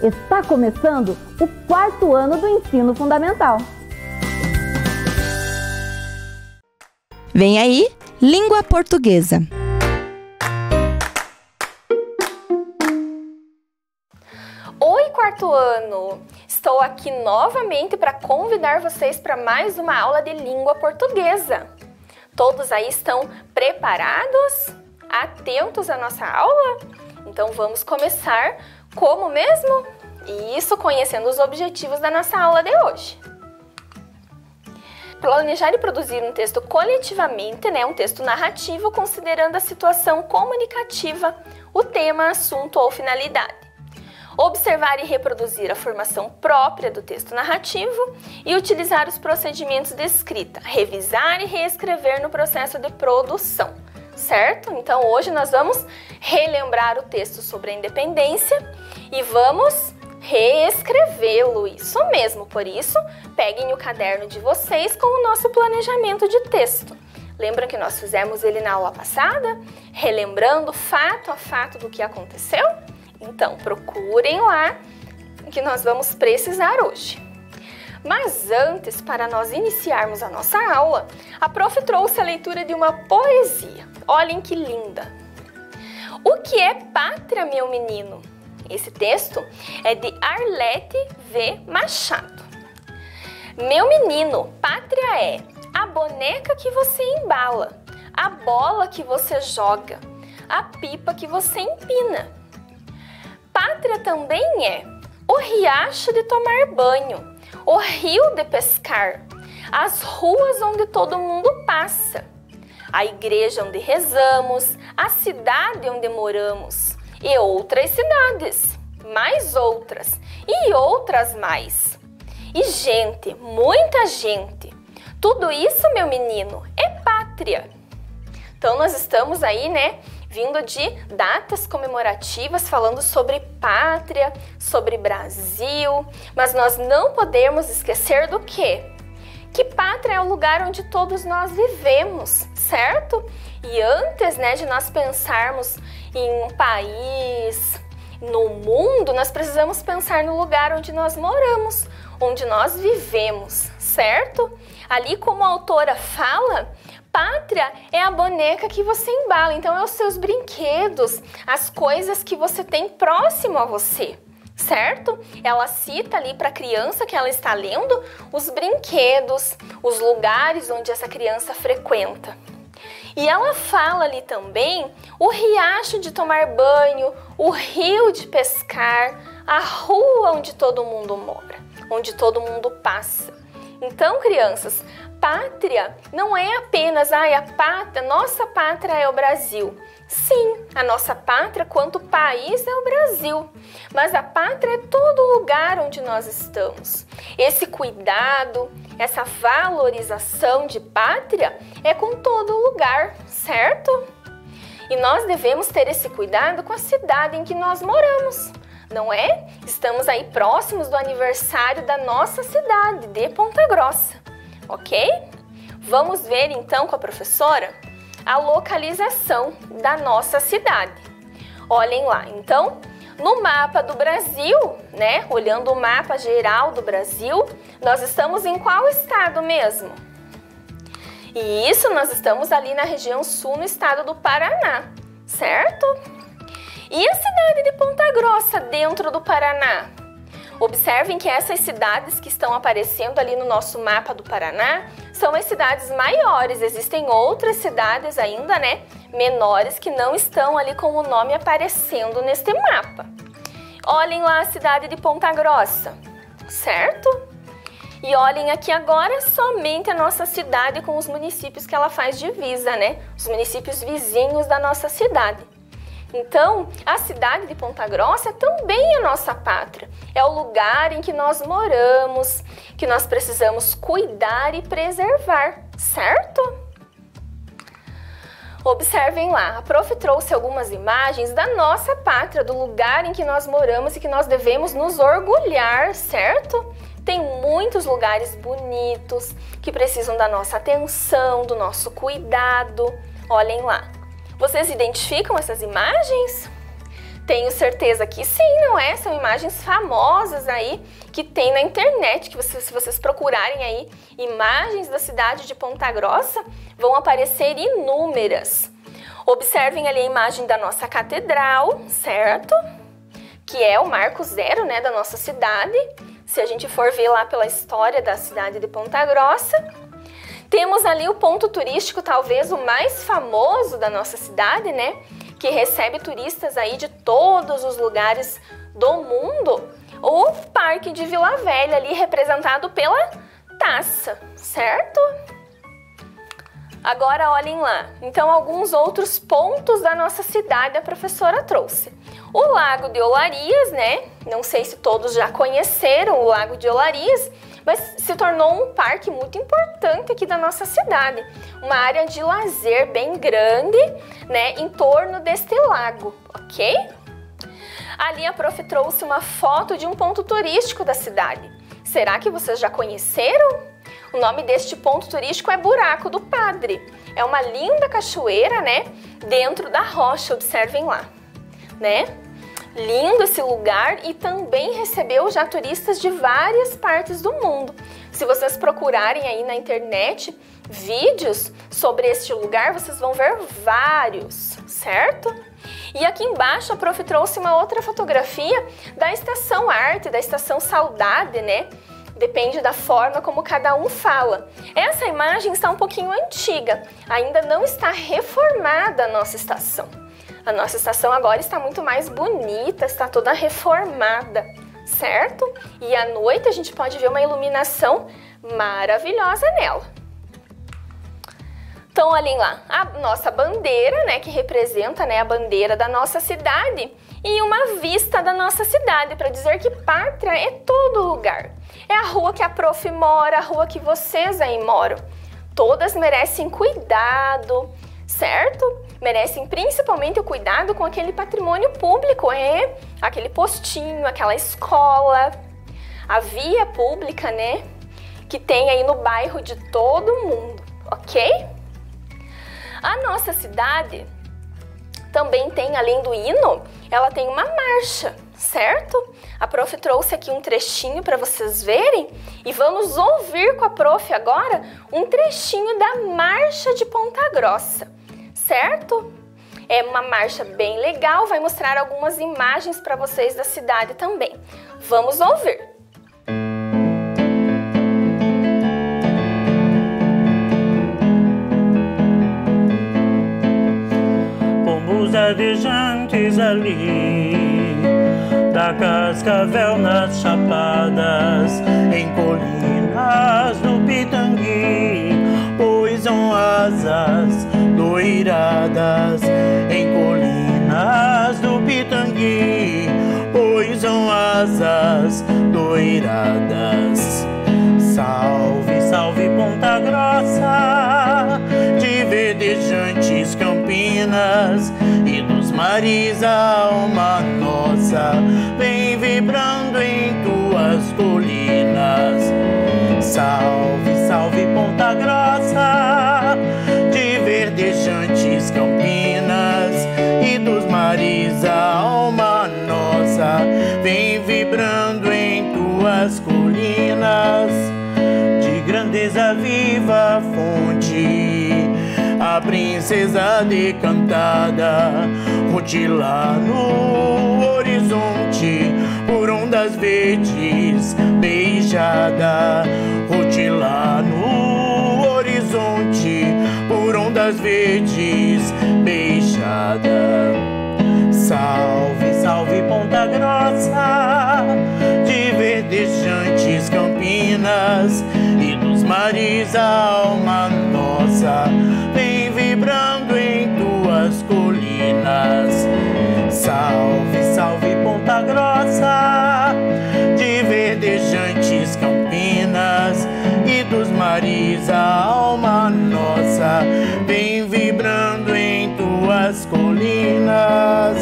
Está começando o 4º ano do ensino fundamental. Vem aí, língua portuguesa. Oi, 4º ano! Estou aqui novamente para convidar vocês para mais uma aula de língua portuguesa. Todos aí estão preparados? Atentos à nossa aula? Então vamos começar como mesmo? Isso, conhecendo os objetivos da nossa aula de hoje. Planejar e produzir um texto coletivamente, um texto narrativo, considerando a situação comunicativa, o tema, assunto ou finalidade. Observar e reproduzir a formação própria do texto narrativo e utilizar os procedimentos de escrita, revisar e reescrever no processo de produção, certo? Então hoje nós vamos relembrar o texto sobre a independência e vamos reescrevê-lo, isso mesmo. Por isso, peguem o caderno de vocês com o nosso planejamento de texto. Lembram que nós fizemos ele na aula passada? Relembrando fato a fato do que aconteceu? Então, procurem lá que nós vamos precisar hoje. Mas antes, para nós iniciarmos a nossa aula, a prof trouxe a leitura de uma poesia. Olhem que linda! O que é pátria, meu menino? Esse texto é de Arlete V. Machado. Meu menino, pátria é a boneca que você embala, a bola que você joga, a pipa que você empina. Pátria também é o riacho de tomar banho, o rio de pescar, as ruas onde todo mundo passa, a igreja onde rezamos, a cidade onde moramos e outras cidades, mais outras e outras mais. E gente, muita gente. Tudo isso, meu menino, é pátria. Então nós estamos aí, vindo de datas comemorativas falando sobre pátria, sobre Brasil, mas nós não podemos esquecer do quê? Que pátria é o lugar onde todos nós vivemos, certo? E antes, de nós pensarmos em um país, no mundo, nós precisamos pensar no lugar onde nós moramos, onde nós vivemos, certo? Ali, como a autora fala, pátria é a boneca que você embala, então é os seus brinquedos, as coisas que você tem próximo a você, certo? Ela cita ali para a criança que ela está lendo os brinquedos, os lugares onde essa criança frequenta. E ela fala ali também o riacho de tomar banho, o rio de pescar, a rua onde todo mundo mora, onde todo mundo passa. Então, crianças, pátria não é apenas nossa pátria é o Brasil. Sim, a nossa pátria quanto país é o Brasil, mas a pátria é todo lugar onde nós estamos. Esse cuidado, essa valorização de pátria é com todo lugar, certo? E nós devemos ter esse cuidado com a cidade em que nós moramos, não é? Estamos aí próximos do aniversário da nossa cidade, de Ponta Grossa, ok? Vamos ver então com a professora a localização da nossa cidade. Olhem lá, então, no mapa do Brasil, olhando o mapa geral do Brasil, nós estamos em qual estado mesmo? E isso, nós estamos ali na região sul, no estado do Paraná, certo? E a cidade de Ponta Grossa, dentro do Paraná? Observem que essas cidades que estão aparecendo ali no nosso mapa do Paraná são as cidades maiores. Existem outras cidades ainda, menores, que não estão ali com o nome aparecendo neste mapa. Olhem lá a cidade de Ponta Grossa, certo? E olhem aqui agora somente a nossa cidade com os municípios que ela faz divisa, Os municípios vizinhos da nossa cidade. Então, a cidade de Ponta Grossa é também a nossa pátria. É o lugar em que nós moramos, que nós precisamos cuidar e preservar, certo? Observem lá, a prof trouxe algumas imagens da nossa pátria, do lugar em que nós moramos e que nós devemos nos orgulhar, certo? Tem muitos lugares bonitos que precisam da nossa atenção, do nosso cuidado. Olhem lá. Vocês identificam essas imagens? Tenho certeza que sim, não é? São imagens famosas aí que tem na internet, que se vocês procurarem aí imagens da cidade de Ponta Grossa, vão aparecer inúmeras. Observem ali a imagem da nossa catedral, certo? Que é o marco zero, né, da nossa cidade. Se a gente for ver lá pela história da cidade de Ponta Grossa. Temos ali o ponto turístico, talvez o mais famoso da nossa cidade, né? Que recebe turistas aí de todos os lugares do mundo, o Parque de Vila Velha, ali representado pela taça, certo? Agora olhem lá, então alguns outros pontos da nossa cidade a professora trouxe. O Lago de Olarias, né? Não sei se todos já conheceram o Lago de Olarias, mas se tornou um parque muito importante aqui da nossa cidade. Uma área de lazer bem grande, né, em torno deste lago, ok? Ali a prof trouxe uma foto de um ponto turístico da cidade. Será que vocês já conheceram? O nome deste ponto turístico é Buraco do Padre. É uma linda cachoeira, né, dentro da rocha, observem lá, né? Lindo esse lugar e também recebeu já turistas de várias partes do mundo. Se vocês procurarem aí na internet vídeos sobre este lugar, vocês vão ver vários, certo? E aqui embaixo a prof trouxe uma outra fotografia da Estação Arte, da Estação Saudade, né? Depende da forma como cada um fala. Essa imagem está um pouquinho antiga, ainda não está reformada a nossa estação. A nossa estação agora está muito mais bonita, está toda reformada, certo? E à noite a gente pode ver uma iluminação maravilhosa nela. Então, olhem lá, a nossa bandeira, né, que representa, né, a bandeira da nossa cidade e uma vista da nossa cidade, para dizer que pátria é todo lugar. É a rua que a prof mora, a rua que vocês aí moram. Todas merecem cuidado, certo? Merecem principalmente o cuidado com aquele patrimônio público, aquele postinho, aquela escola, a via pública, né? Que tem aí no bairro de todo mundo, ok? A nossa cidade também tem, além do hino, ela tem uma marcha, certo? A prof trouxe aqui um trechinho para vocês verem e vamos ouvir com a prof agora um trechinho da Marcha de Ponta Grossa, certo? É uma marcha bem legal, vai mostrar algumas imagens para vocês da cidade também. Vamos ouvir! Pombos adejantes ali, da Cascavel nas chapadas, em colinas do Pitangui, poisam asas doiradas, em colinas do Pitangui, poisam asas doiradas. Salve, salve Ponta Grossa, de verdejantes campinas e dos mares a alma nossa vem vibrando em tuas colinas. Salve, salve Ponta Grossa, de verdejantes campinas e dos mares a alma nossa vem vibrando em tuas colinas. De grandeza viva fonte, a princesa decantada, rutila no horizonte, por ondas verdes beijada, rutila no horizonte, por ondas verdes beijada. Salve, salve Ponta Grossa, de verdejantes campinas e dos mares a alma nossa vem vibrando em tuas colinas. Salve, salve Ponta Grossa, de verdejantes campinas e dos mares a alma nossa vem vibrando em tuas colinas.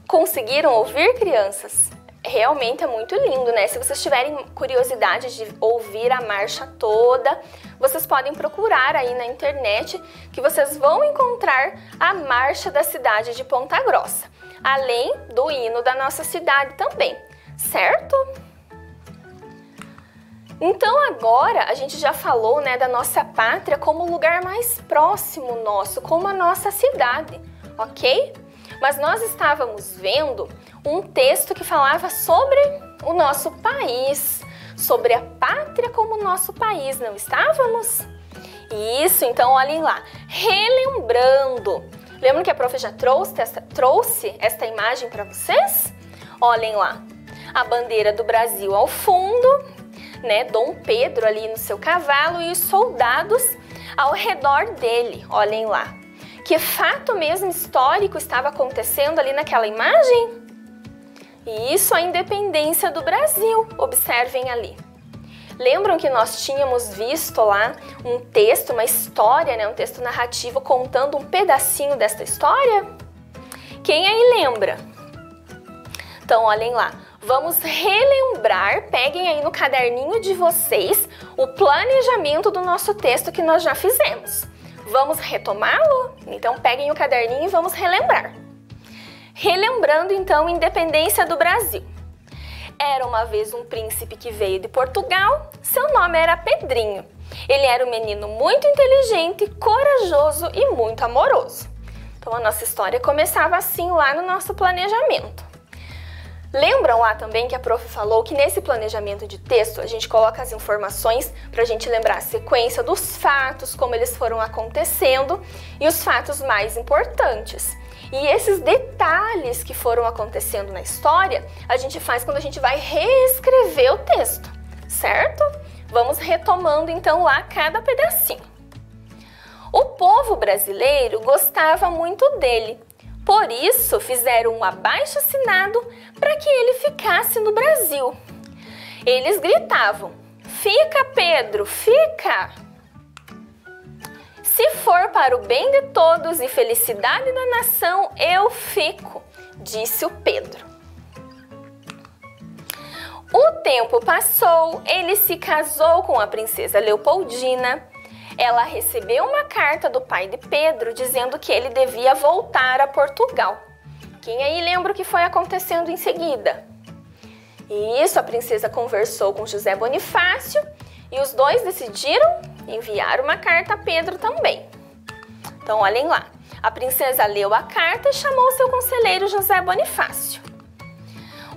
Conseguiram ouvir, crianças? realmente é muito lindo, né? Se vocês tiverem curiosidade de ouvir a marcha toda, vocês podem procurar aí na internet que vocês vão encontrar a marcha da cidade de Ponta Grossa, além do hino da nossa cidade também, certo? Então agora a gente já falou, né, da nossa pátria como o lugar mais próximo nosso, como a nossa cidade, ok? Mas nós estávamos vendo um texto que falava sobre o nosso país, sobre a pátria como nosso país, não estávamos? Isso, então olhem lá, relembrando. Lembram que a prof já trouxe esta imagem para vocês? Olhem lá, a bandeira do Brasil ao fundo, né, Dom Pedro ali no seu cavalo e os soldados ao redor dele, olhem lá. Que fato mesmo histórico estava acontecendo ali naquela imagem? Isso, a independência do Brasil, observem ali. Lembram que nós tínhamos visto lá um texto, uma história, né, um texto narrativo contando um pedacinho desta história? Quem aí lembra? Então, olhem lá, vamos relembrar, peguem aí no caderninho de vocês o planejamento do nosso texto que nós já fizemos. Vamos retomá-lo? Então peguem o caderninho e vamos relembrar. Relembrando então a independência do Brasil. Era uma vez um príncipe que veio de Portugal, seu nome era Pedrinho. Ele era um menino muito inteligente, corajoso e muito amoroso. Então a nossa história começava assim lá no nosso planejamento. Lembram lá também que a prof falou que nesse planejamento de texto a gente coloca as informações para a gente lembrar a sequência dos fatos, como eles foram acontecendo e os fatos mais importantes. E esses detalhes que foram acontecendo na história, a gente faz quando a gente vai reescrever o texto, certo? Vamos retomando então lá cada pedacinho. O povo brasileiro gostava muito dele. Por isso, fizeram um abaixo-assinado para que ele ficasse no Brasil. Eles gritavam: "Fica, Pedro, fica! Se for para o bem de todos e felicidade da nação, eu fico", disse o Pedro. O tempo passou, ele se casou com a princesa Leopoldina. Ela recebeu uma carta do pai de Pedro dizendo que ele devia voltar a Portugal. Quem aí lembra o que foi acontecendo em seguida? Isso, a princesa conversou com José Bonifácio e os dois decidiram enviar uma carta a Pedro também. Então, olhem lá. A princesa leu a carta e chamou seu conselheiro José Bonifácio.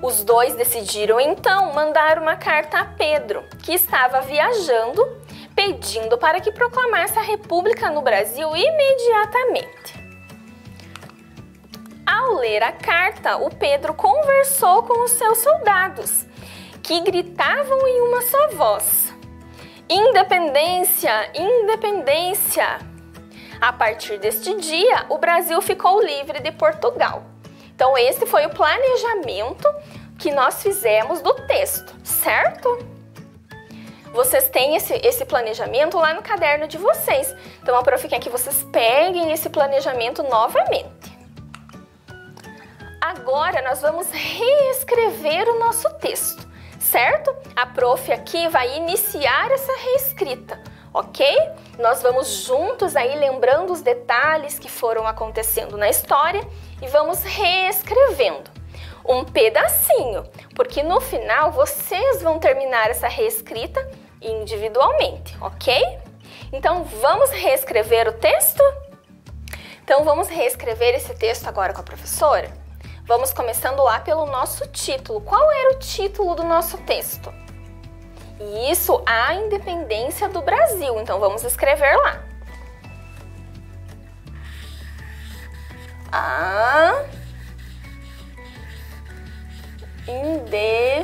Os dois decidiram então mandar uma carta a Pedro, que estava viajando, pedindo para que proclamasse a República no Brasil imediatamente. Ao ler a carta, o Pedro conversou com os seus soldados, que gritavam em uma só voz: "Independência! Independência!" A partir deste dia, o Brasil ficou livre de Portugal. Então, esse foi o planejamento que nós fizemos do texto, certo? Vocês têm esse planejamento lá no caderno de vocês. Então, a prof quer que vocês peguem esse planejamento novamente. Agora, nós vamos reescrever o nosso texto, certo? A prof aqui vai iniciar essa reescrita, ok? Nós vamos juntos aí lembrando os detalhes que foram acontecendo na história e vamos reescrevendo um pedacinho, porque no final vocês vão terminar essa reescrita individualmente, ok? Então vamos reescrever o texto? Então vamos reescrever esse texto agora com a professora? Vamos começando lá pelo nosso título. Qual era o título do nosso texto? Isso, a independência do Brasil. Então vamos escrever lá. A independência.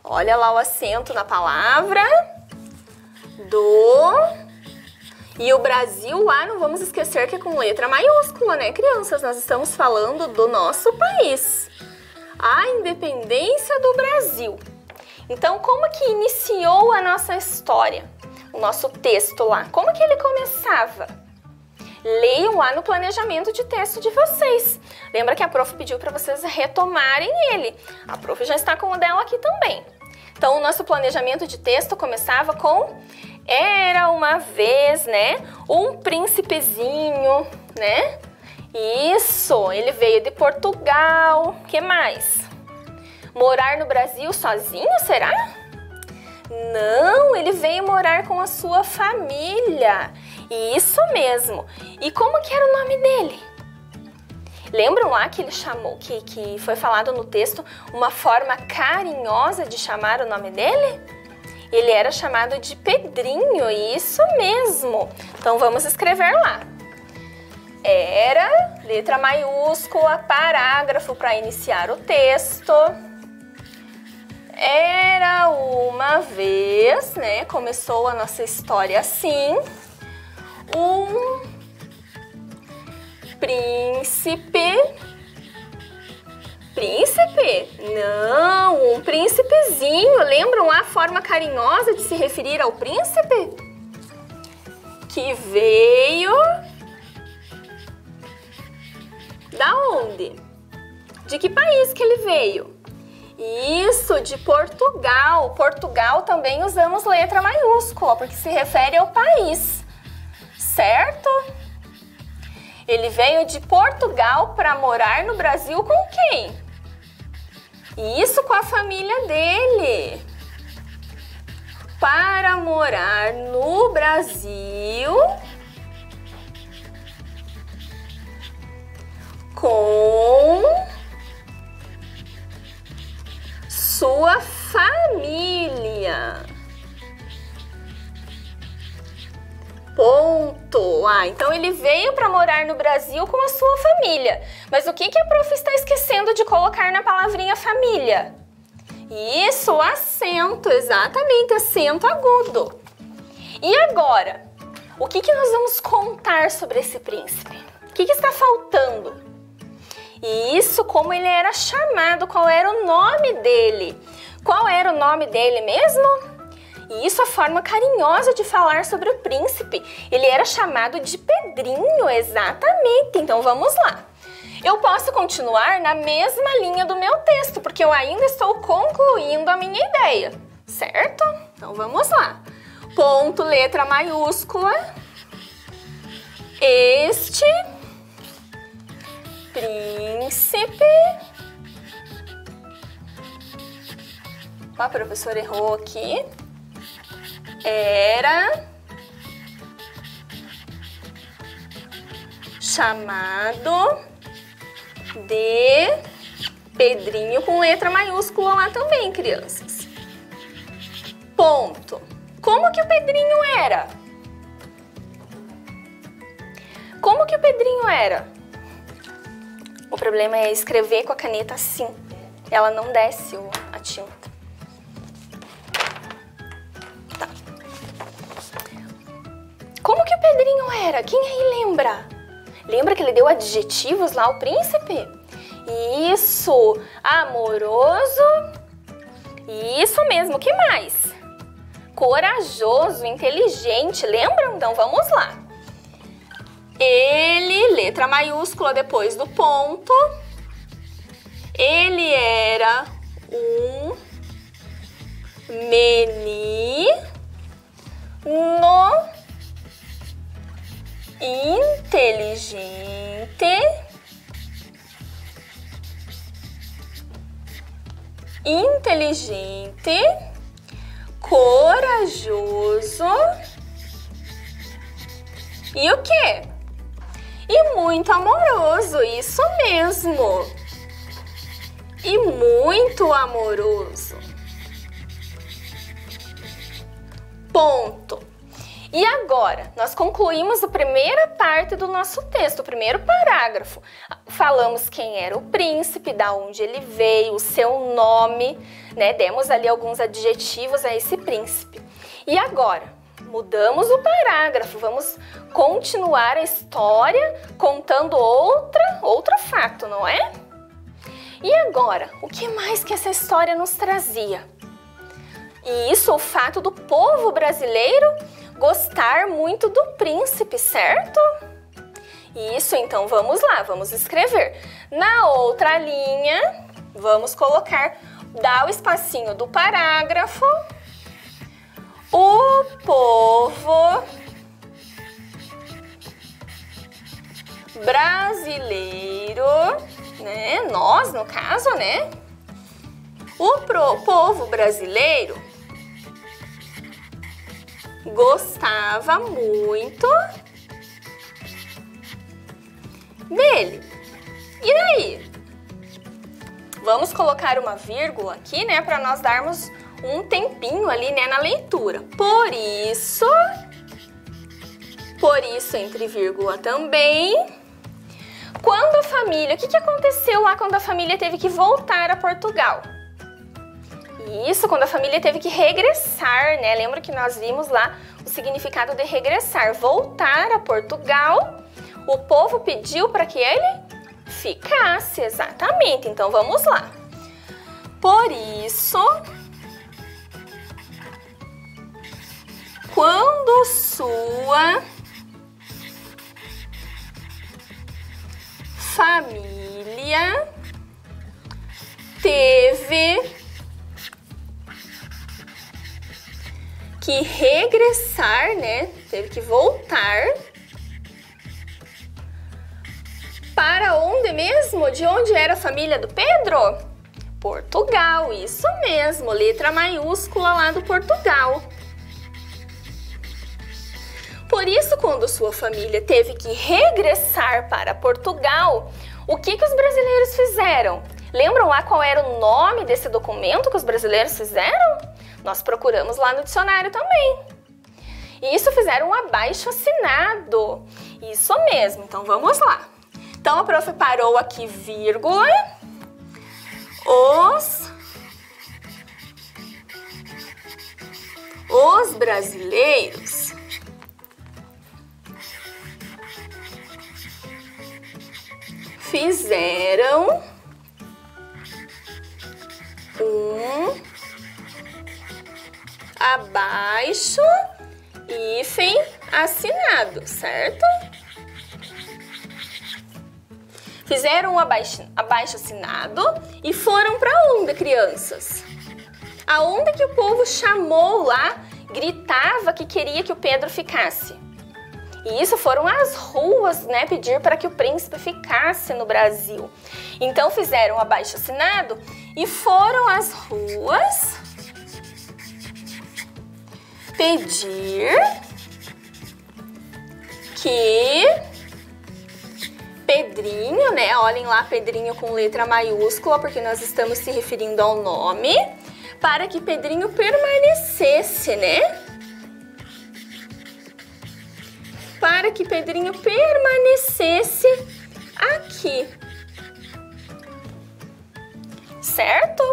Olha lá o acento na palavra. E o Brasil lá, não vamos esquecer que é com letra maiúscula, né, crianças? Nós estamos falando do nosso país. A independência do Brasil. Então, como que iniciou a nossa história? O nosso texto lá, como que ele começava? Leiam lá no planejamento de texto de vocês. Lembra que a prof pediu para vocês retomarem ele. A prof já está com o dela aqui também. Então, o nosso planejamento de texto começava com era uma vez, né, um príncipezinho, né? Isso, ele veio de Portugal. Que mais? Morar no Brasil sozinho, será? Não, ele veio morar com a sua família. Isso mesmo. E como que era o nome dele? Lembram lá que ele chamou, que foi falado no texto, uma forma carinhosa de chamar o nome dele? Ele era chamado de Pedrinho, isso mesmo. Então vamos escrever lá. Era, letra maiúscula, parágrafo para iniciar o texto. Era uma vez, né? Começou a nossa história assim. Um príncipe. Príncipe? Não, um príncipezinho. Lembram a forma carinhosa de se referir ao príncipe? Que veio... Da onde? De que país que ele veio? Isso, de Portugal. Portugal também usamos letra maiúscula, porque se refere ao país, certo? Ele veio de Portugal para morar no Brasil com quem? Isso, com a família dele. Para morar no Brasil com sua família. Ponto. Então ele veio para morar no Brasil com a sua família. Mas o que a prof está esquecendo de colocar na palavrinha família? Isso, acento, exatamente, acento agudo. E agora, o que nós vamos contar sobre esse príncipe? O que está faltando? Isso, como ele era chamado, qual era o nome dele? Qual era o nome dele mesmo? Isso, a forma carinhosa de falar sobre o príncipe. Ele era chamado de Pedrinho, exatamente. Então vamos lá. Eu posso continuar na mesma linha do meu texto, porque eu ainda estou concluindo a minha ideia, certo? Então vamos lá. Ponto, letra maiúscula. Este príncipe... A professora errou aqui. Era chamado de Pedrinho, com letra maiúscula lá também, crianças. Ponto. Como que o Pedrinho era? Como que o Pedrinho era? O problema é escrever com a caneta assim. Ela não desce a tinta. Tá. Como que o Pedrinho era? Quem aí lembra? Lembra que ele deu adjetivos lá ao príncipe? Isso! Amoroso. Isso mesmo. O que mais? Corajoso, inteligente. Lembram? Então vamos lá. Ele, letra maiúscula depois do ponto. Ele era um menino inteligente, corajoso e o quê? E muito amoroso, isso mesmo. E muito amoroso. Ponto. E agora, nós concluímos a primeira parte do nosso texto, o primeiro parágrafo. Falamos quem era o príncipe, da onde ele veio, o seu nome, né? Demos ali alguns adjetivos a esse príncipe. E agora, mudamos o parágrafo, vamos continuar a história contando outro fato, não é? E agora, o que mais que essa história nos trazia? E isso, o fato do povo brasileiro gostar muito do príncipe, certo? Isso, então vamos lá, vamos escrever. Na outra linha, vamos colocar, dar o espacinho do parágrafo. O povo brasileiro, né? Nós, no caso, né? O povo brasileiro gostava muito dele. E daí? Vamos colocar uma vírgula aqui, né, para nós darmos um tempinho ali, né, na leitura. Por isso, entre vírgula também, quando a família, o que aconteceu lá quando a família teve que voltar a Portugal? Isso, quando a família teve que regressar, né? Lembra que nós vimos lá o significado de regressar, voltar a Portugal. O povo pediu para que ele ficasse, exatamente. Então, vamos lá. Por isso, quando sua família teve que regressar, né? Teve que voltar para onde mesmo? De onde era a família do Pedro? Portugal, isso mesmo, letra maiúscula lá do Portugal. Por isso, quando sua família teve que regressar para Portugal, o que os brasileiros fizeram? Lembram lá qual era o nome desse documento que os brasileiros fizeram? Nós procuramos lá no dicionário também. E isso fizeram um abaixo-assinado. Isso mesmo, então vamos lá. Então a prof parou aqui, vírgula. Os brasileiros fizeram um abaixo hífen assinado, certo? Fizeram um abaixo assinado e foram para onde, crianças? Aonde que o povo chamou lá, gritava que queria que o Pedro ficasse? E isso foram as ruas, né, pedir para que o príncipe ficasse no Brasil. Então fizeram um abaixo assinado e foram às ruas pedir que Pedrinho, né? Olhem lá, Pedrinho com letra maiúscula, porque nós estamos se referindo ao nome, para que Pedrinho permanecesse, né? Para que Pedrinho permanecesse aqui. Certo?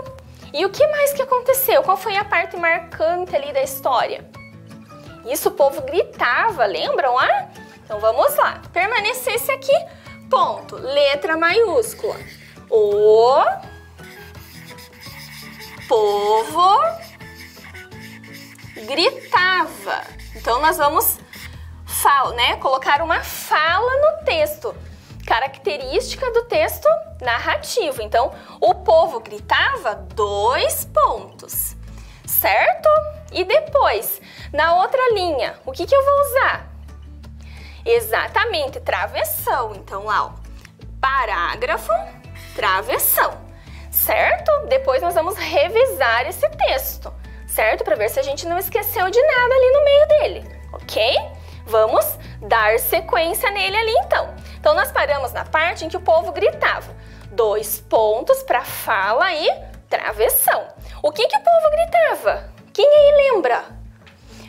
E o que mais que aconteceu? Qual foi a parte marcante ali da história? Isso o povo gritava, lembram? Ah? Então vamos lá. Permanecesse aqui, ponto. Letra maiúscula. O povo gritava. Então nós vamos colocar uma fala no texto. Característica do texto narrativo. Então, o povo gritava, 2 pontos, certo? E depois, na outra linha, o que eu vou usar? Exatamente, travessão. Então, lá, ó, parágrafo, travessão, certo? Depois nós vamos revisar esse texto, certo? Para ver se a gente não esqueceu de nada ali no meio dele, ok? Vamos dar sequência nele ali, então. Então, nós paramos na parte em que o povo gritava. 2 pontos para fala e travessão. O que o povo gritava? Quem aí lembra?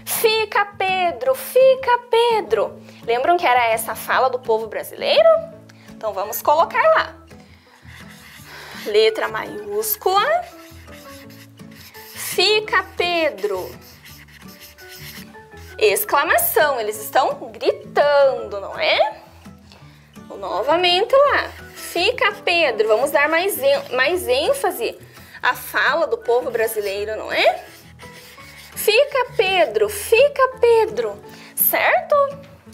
Fica, Pedro! Fica, Pedro! Lembram que era essa a fala do povo brasileiro? Então, vamos colocar lá. Letra maiúscula. Fica, Pedro! Exclamação, eles estão gritando, não é? Então, novamente lá, fica Pedro, vamos dar mais ênfase à fala do povo brasileiro, não é? Fica Pedro, certo?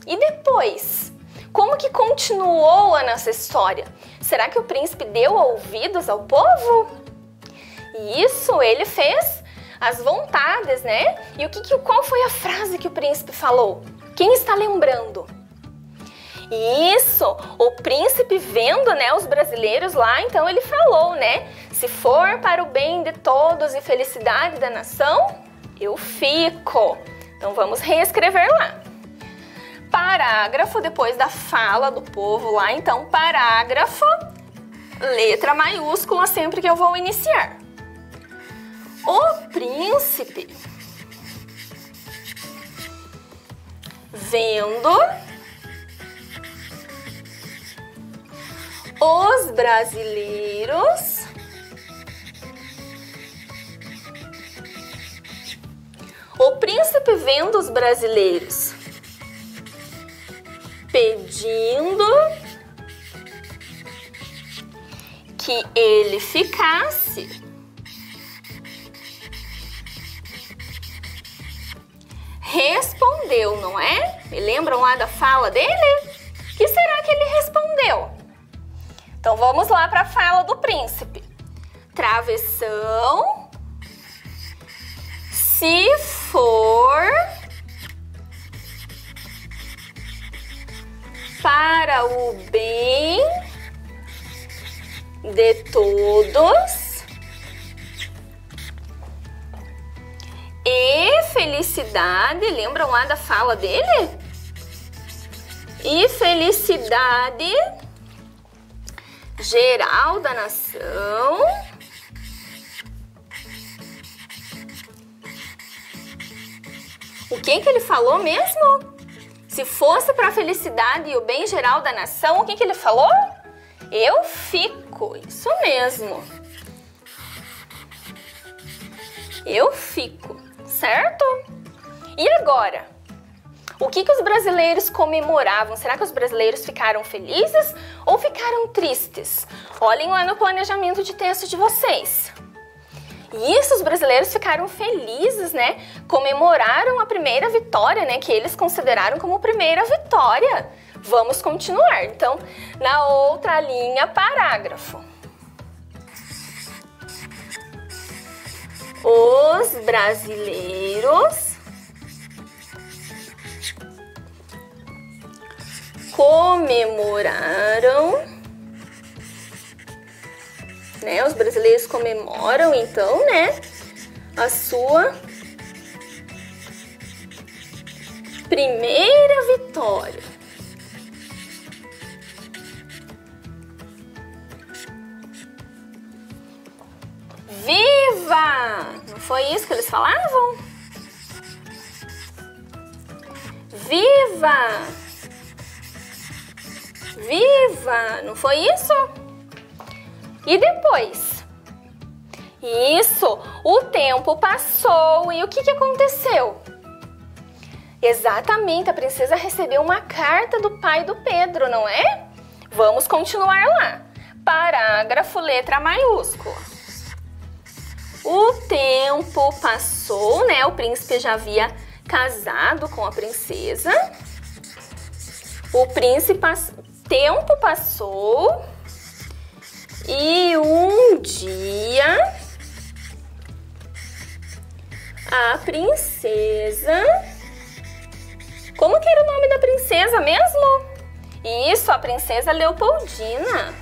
E depois, Como que continuou a nossa história? Será que o príncipe deu ouvidos ao povo? Isso, ele fez as vontades, né? E qual foi a frase que o príncipe falou? Quem está lembrando? Isso, o príncipe vendo, né, os brasileiros lá, então ele falou, né? Se for para o bem de todos e felicidade da nação, eu fico. Então vamos reescrever lá. Parágrafo, depois da fala do povo lá, então parágrafo, letra maiúscula sempre que eu vou iniciar. O príncipe, vendo os brasileiros pedindo que ele ficasse, respondeu, não é? Me lembram lá da fala dele? O que será que ele respondeu? Então vamos lá para a fala do príncipe. Travessão, se for para o bem de todos e felicidade, lembram lá da fala dele? E felicidade geral da nação, o que ele falou mesmo? Se fosse para a felicidade e o bem geral da nação, o que ele falou? Eu fico, isso mesmo. Eu fico, certo? E agora? O que os brasileiros comemoravam? Será que os brasileiros ficaram felizes ou ficaram tristes? Olhem lá no planejamento de texto de vocês. Isso, os brasileiros ficaram felizes, né? Comemoraram a primeira vitória, né? Que eles consideraram como primeira vitória. Vamos continuar. Então, na outra linha, parágrafo. Os brasileiros comemoraram, né? Os brasileiros comemoram, então, né? A sua primeira vitória. Viva! Não foi isso que eles falavam? Viva! Viva! Não foi isso? E depois? Isso! O tempo passou e o que aconteceu? Exatamente, a princesa recebeu uma carta do pai do Pedro, não é? Vamos continuar lá. Parágrafo, letra maiúscula. O tempo passou, né? O príncipe já havia casado com a princesa. Tempo passou e um dia a princesa... Como que era o nome da princesa mesmo? Isso, a princesa Leopoldina.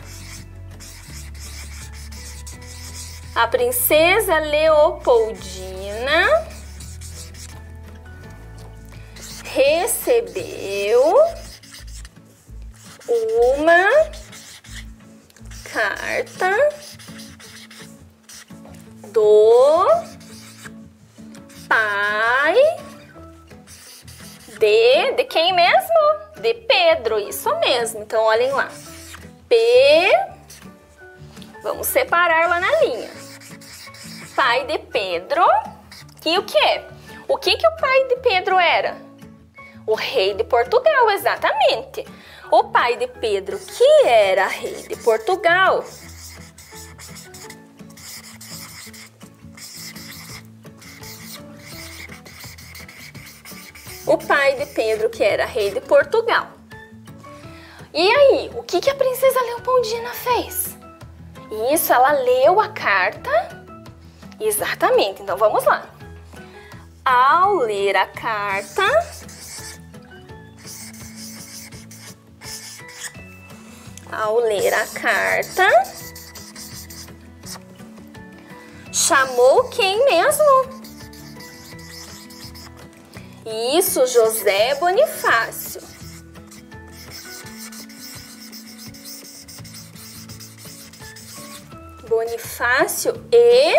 A princesa Leopoldina recebeu uma carta do pai de quem mesmo? De Pedro, isso mesmo. Então, olhem lá. Vamos separar lá na linha. Pai de Pedro. E o que? O que o pai de Pedro era? O rei de Portugal, exatamente. O pai de Pedro, que era rei de Portugal, E aí, o que a princesa Leopoldina fez? Isso, ela leu a carta. Exatamente, então vamos lá. Ao ler a carta, chamou quem mesmo? Isso, José Bonifácio. Bonifácio e...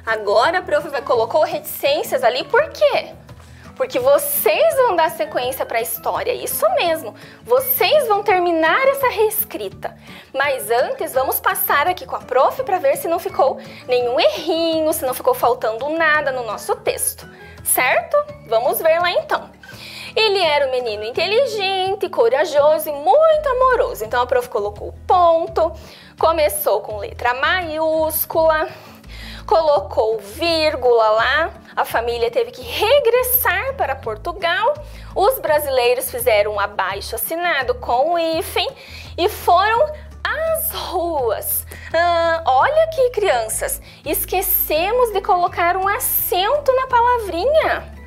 Agora a prof colocou reticências ali, por quê? Porque vocês vão dar sequência para a história, isso mesmo. Vocês vão terminar essa reescrita. Mas antes, vamos passar aqui com a prof para ver se não ficou nenhum errinho, se não ficou faltando nada no nosso texto, certo? Vamos ver lá então. Ele era um menino inteligente, corajoso e muito amoroso. Então a prof colocou o ponto, começou com letra maiúscula, colocou vírgula lá, a família teve que regressar para Portugal, os brasileiros fizeram um abaixo-assinado com o hífen e foram às ruas. Olha aqui, crianças, esquecemos de colocar um acento na palavrinha.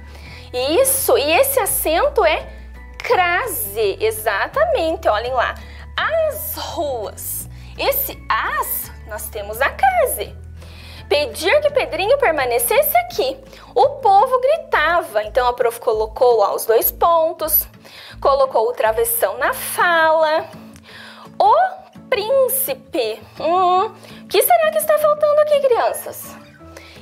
Isso, e esse acento é crase, exatamente, olhem lá, as ruas. Esse as, nós temos a crase. Pedir que Pedrinho permanecesse aqui. O povo gritava, então a prof colocou lá os 2 pontos, colocou o travessão na fala. O príncipe. O que será que está faltando aqui, crianças?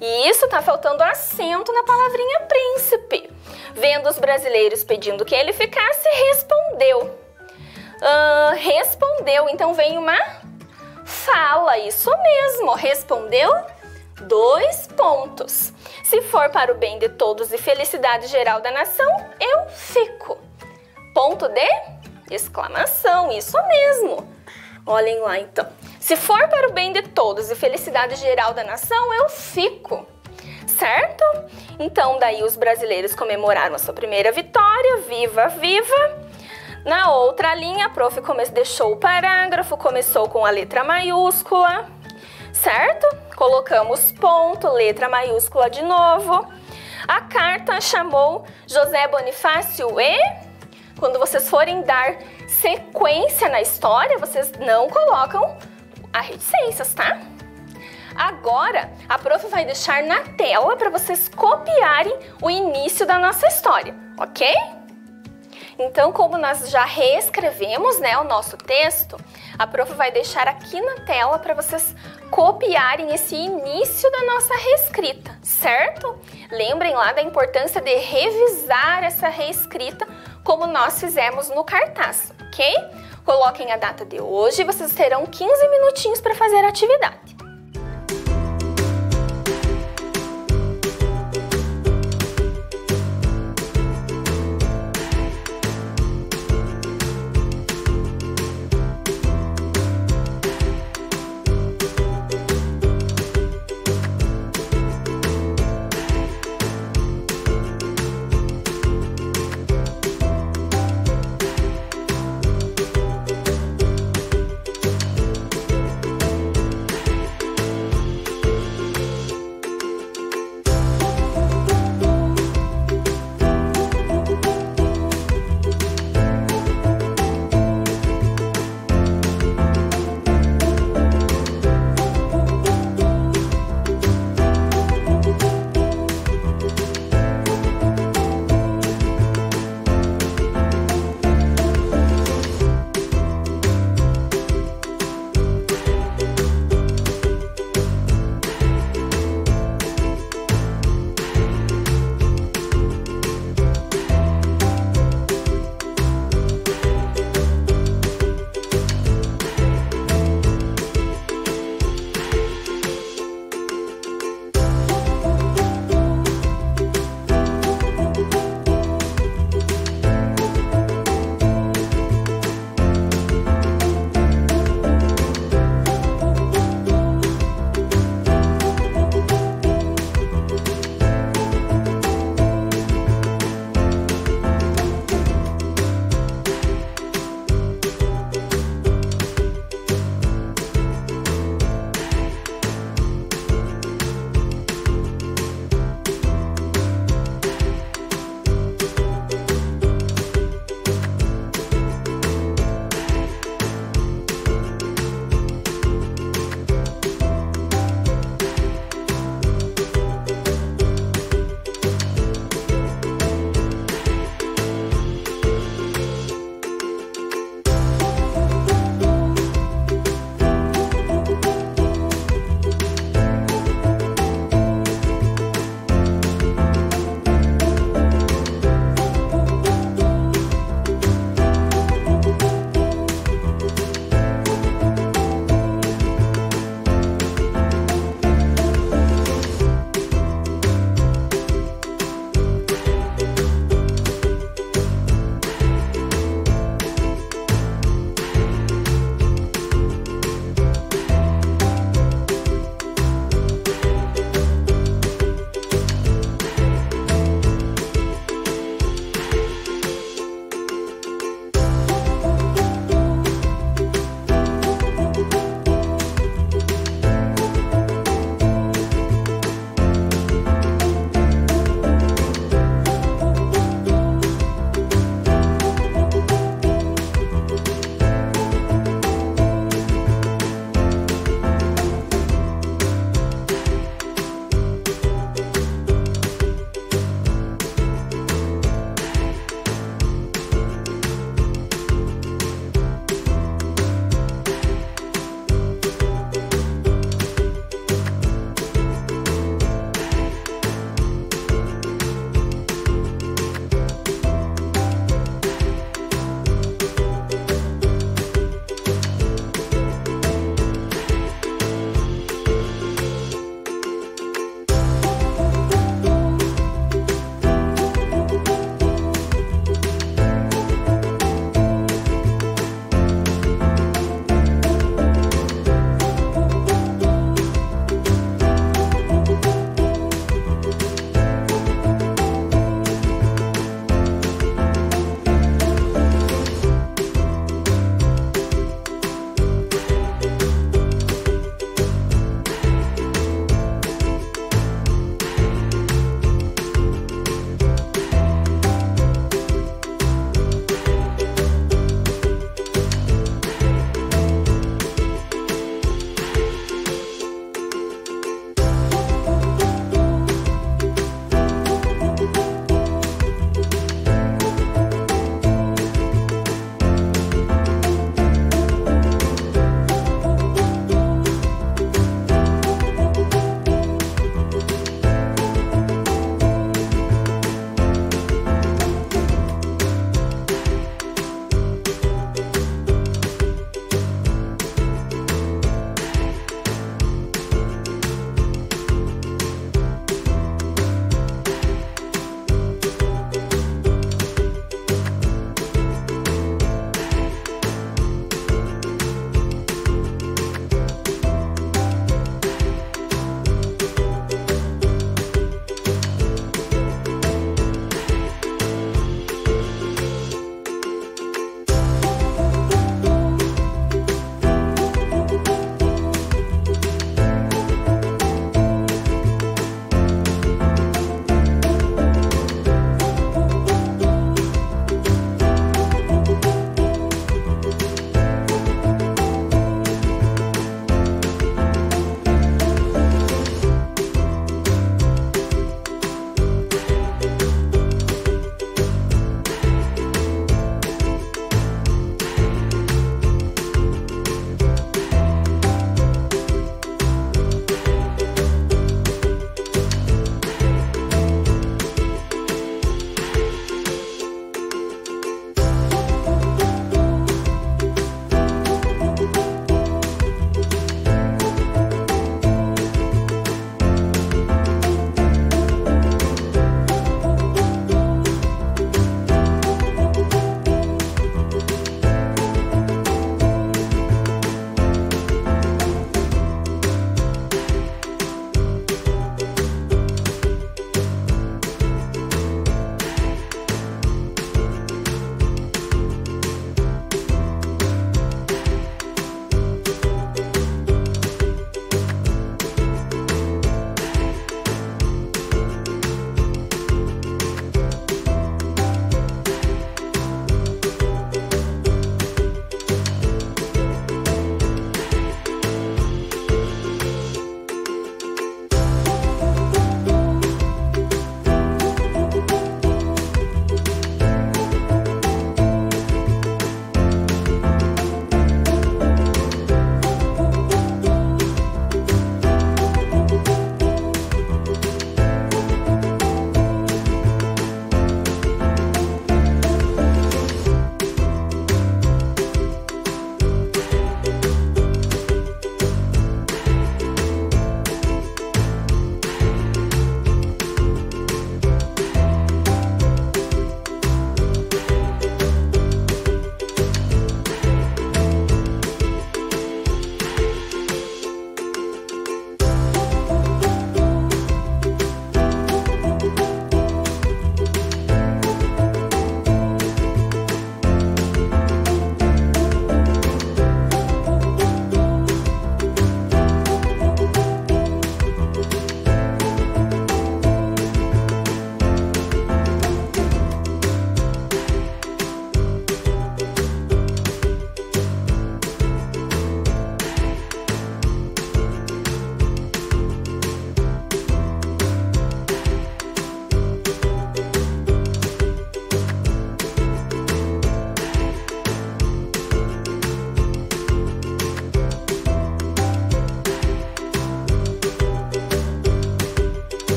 Isso, está faltando acento na palavrinha príncipe. Vendo os brasileiros pedindo que ele ficasse, respondeu. Respondeu, então vem uma fala, isso mesmo, respondeu 2 pontos. Se for para o bem de todos e felicidade geral da nação, eu fico. Ponto de exclamação, isso mesmo. Olhem lá então. Se for para o bem de todos e felicidade geral da nação, eu fico. Certo? Então daí os brasileiros comemoraram a sua primeira vitória, viva, viva. Na outra linha, a prof deixou o parágrafo, começou com a letra maiúscula, certo? Colocamos ponto, letra maiúscula de novo. A carta chamou José Bonifácio e... Quando vocês forem dar sequência na história, vocês não colocam as reticências, tá? Agora, a prof vai deixar na tela para vocês copiarem o início da nossa história, ok? Então, como nós já reescrevemos, né, o nosso texto, a prof vai deixar aqui na tela para vocês copiarem esse início da nossa reescrita, certo? Lembrem lá da importância de revisar essa reescrita como nós fizemos no cartaz, ok? Coloquem a data de hoje e vocês terão 15 minutinhos para fazer a atividade.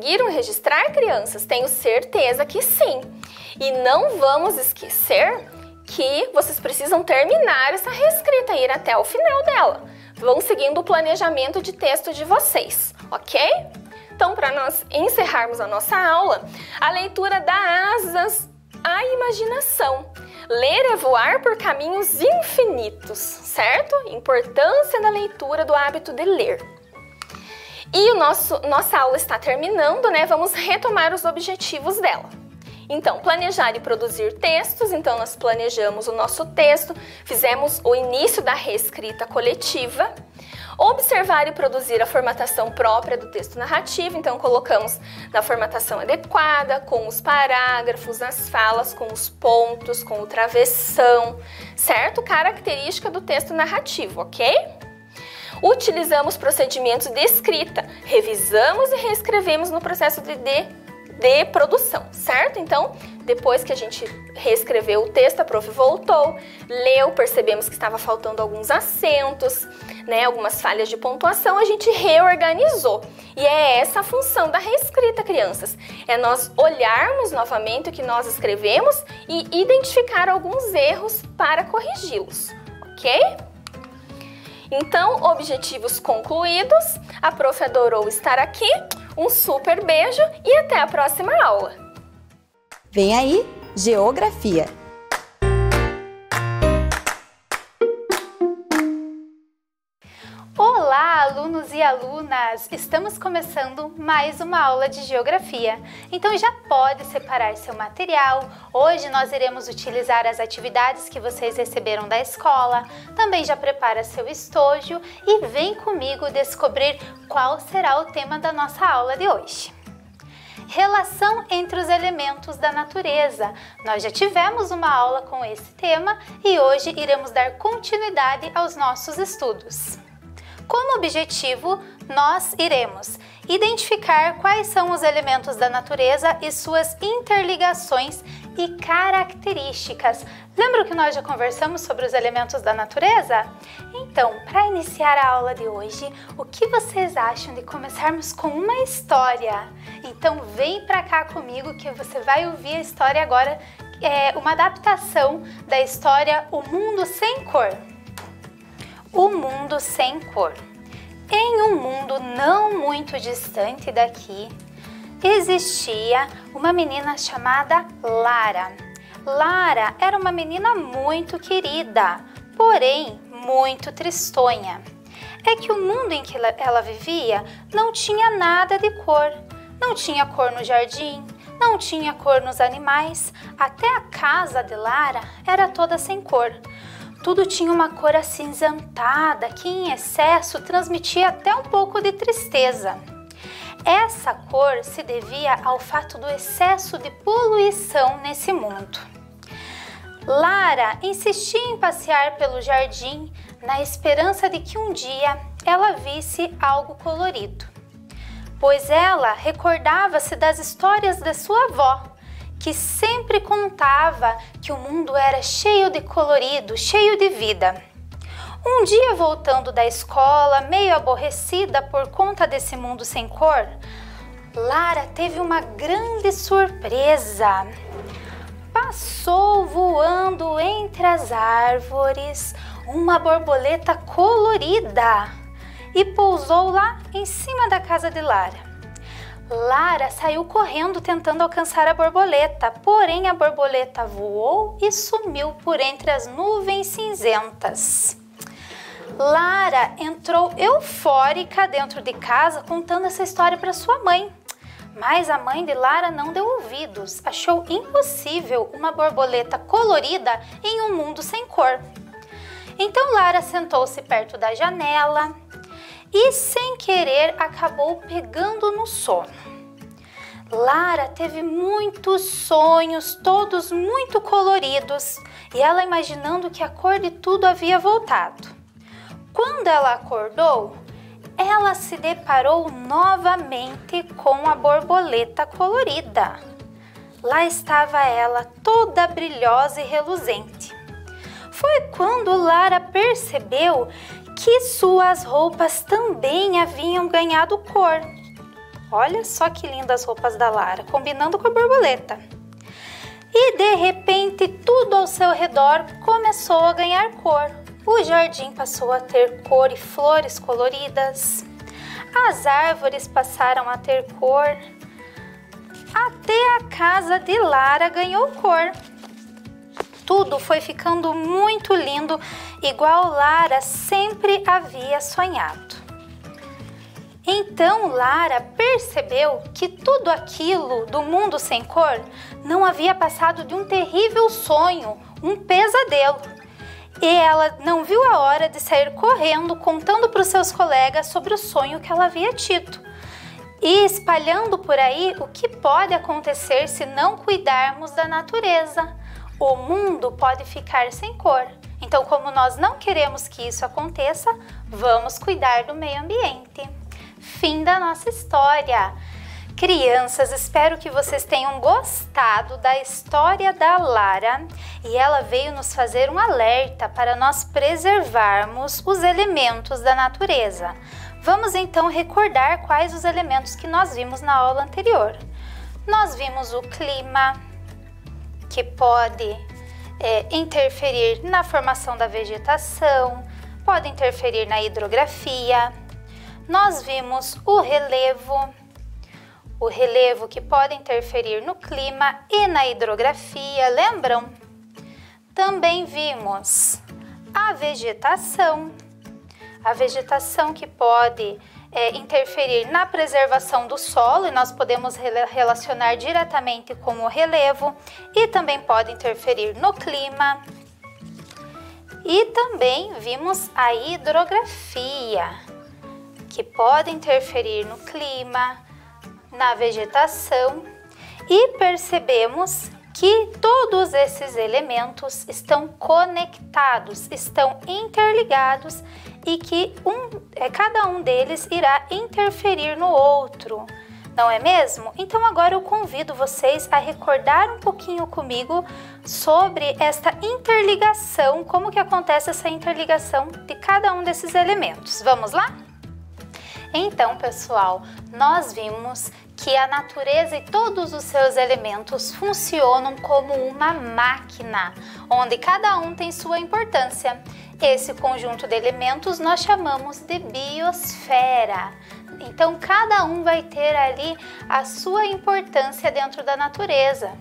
Conseguiram registrar, crianças? Tenho certeza que sim. E não vamos esquecer que vocês precisam terminar essa reescrita e ir até o final dela. Vão seguindo o planejamento de texto de vocês, ok? Então, para nós encerrarmos a nossa aula, a leitura dá asas à imaginação. Ler é voar por caminhos infinitos, certo? Importância da leitura, do hábito de ler. E nossa aula está terminando, né? Vamos retomar os objetivos dela. Então, planejar e produzir textos. Então, nós planejamos o nosso texto, fizemos o início da reescrita coletiva. Observar e produzir a formatação própria do texto narrativo. Então, colocamos na formatação adequada, com os parágrafos, as falas, com os pontos, com o travessão, certo? Característica do texto narrativo, ok? Utilizamos procedimentos de escrita, revisamos e reescrevemos no processo de produção, certo? Então, depois que a gente reescreveu o texto, a prof voltou, leu, percebemos que estava faltando alguns acentos, né, algumas falhas de pontuação, a gente reorganizou. E é essa a função da reescrita, crianças. É nós olharmos novamente o que nós escrevemos e identificar alguns erros para corrigi-los, ok? Então, objetivos concluídos. A prof adorou estar aqui. Um super beijo e até a próxima aula. Vem aí, Geografia. Olá, alunos e alunas! Estamos começando mais uma aula de Geografia. Então já pode separar seu material. Hoje nós iremos utilizar as atividades que vocês receberam da escola. Também já prepara seu estojo e vem comigo descobrir qual será o tema da nossa aula de hoje. Relação entre os elementos da natureza. Nós já tivemos uma aula com esse tema e hoje iremos dar continuidade aos nossos estudos. Como objetivo, nós iremos identificar quais são os elementos da natureza e suas interligações e características. Lembra que nós já conversamos sobre os elementos da natureza? Então, para iniciar a aula de hoje, o que vocês acham de começarmos com uma história? Então, vem para cá comigo que você vai ouvir a história agora, uma adaptação da história O Mundo Sem Cor. O Mundo Sem Cor. Em um mundo não muito distante daqui, existia uma menina chamada Lara. Lara era uma menina muito querida, porém muito tristonha. É que o mundo em que ela vivia não tinha nada de cor. Não tinha cor no jardim, não tinha cor nos animais, até a casa de Lara era toda sem cor. Tudo tinha uma cor acinzentada que em excesso transmitia até um pouco de tristeza. Essa cor se devia ao fato do excesso de poluição nesse mundo. Lara insistia em passear pelo jardim na esperança de que um dia ela visse algo colorido, pois ela recordava-se das histórias de sua avó, que sempre contava que o mundo era cheio de colorido, cheio de vida. Um dia, voltando da escola, meio aborrecida por conta desse mundo sem cor, Lara teve uma grande surpresa. Passou voando entre as árvores uma borboleta colorida e pousou lá em cima da casa de Lara. Lara saiu correndo tentando alcançar a borboleta, porém a borboleta voou e sumiu por entre as nuvens cinzentas. Lara entrou eufórica dentro de casa contando essa história para sua mãe. Mas a mãe de Lara não deu ouvidos, achou impossível uma borboleta colorida em um mundo sem cor. Então Lara sentou-se perto da janela e, sem querer, acabou pegando no sono. Lara teve muitos sonhos, todos muito coloridos, e ela imaginando que a cor de tudo havia voltado. Quando ela acordou, ela se deparou novamente com a borboleta colorida. Lá estava ela, toda brilhosa e reluzente. Foi quando Lara percebeu que suas roupas também haviam ganhado cor. Olha só que lindas as roupas da Lara, combinando com a borboleta. E de repente tudo ao seu redor começou a ganhar cor. O jardim passou a ter cor e flores coloridas. As árvores passaram a ter cor. Até a casa de Lara ganhou cor. Tudo foi ficando muito lindo, igual Lara sempre havia sonhado. Então Lara percebeu que tudo aquilo do mundo sem cor não havia passado de um terrível sonho, um pesadelo. E ela não viu a hora de sair correndo, contando para os seus colegas sobre o sonho que ela havia tido. E espalhando por aí o que pode acontecer se não cuidarmos da natureza. O mundo pode ficar sem cor. Então, como nós não queremos que isso aconteça, vamos cuidar do meio ambiente. Fim da nossa história. Crianças, espero que vocês tenham gostado da história da Lara e ela veio nos fazer um alerta para nós preservarmos os elementos da natureza. Vamos então recordar quais os elementos que nós vimos na aula anterior. Nós vimos o clima, que pode interferir na formação da vegetação, pode interferir na hidrografia. Nós vimos o relevo que pode interferir no clima e na hidrografia, lembram? Também vimos a vegetação que pode interferir na preservação do solo e nós podemos relacionar diretamente com o relevo e também pode interferir no clima. E também vimos a hidrografia, que pode interferir no clima, na vegetação, e percebemos que todos esses elementos estão conectados, estão interligados e que cada um deles irá interferir no outro, não é mesmo? Então agora eu convido vocês a recordar um pouquinho comigo sobre esta interligação, como que acontece essa interligação de cada um desses elementos. Vamos lá? Então, pessoal, nós vimos que a natureza e todos os seus elementos funcionam como uma máquina, onde cada um tem sua importância. Esse conjunto de elementos nós chamamos de biosfera. Então, cada um vai ter ali a sua importância dentro da natureza.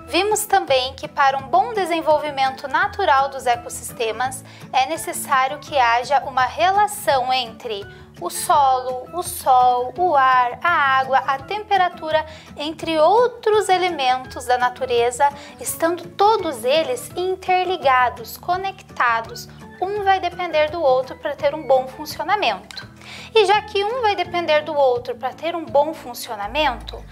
Vimos também que para um bom desenvolvimento natural dos ecossistemas é necessário que haja uma relação entre o solo, o sol, o ar, a água, a temperatura, entre outros elementos da natureza, estando todos eles interligados, conectados. Um vai depender do outro para ter um bom funcionamento. E já que um vai depender do outro para ter um bom funcionamento,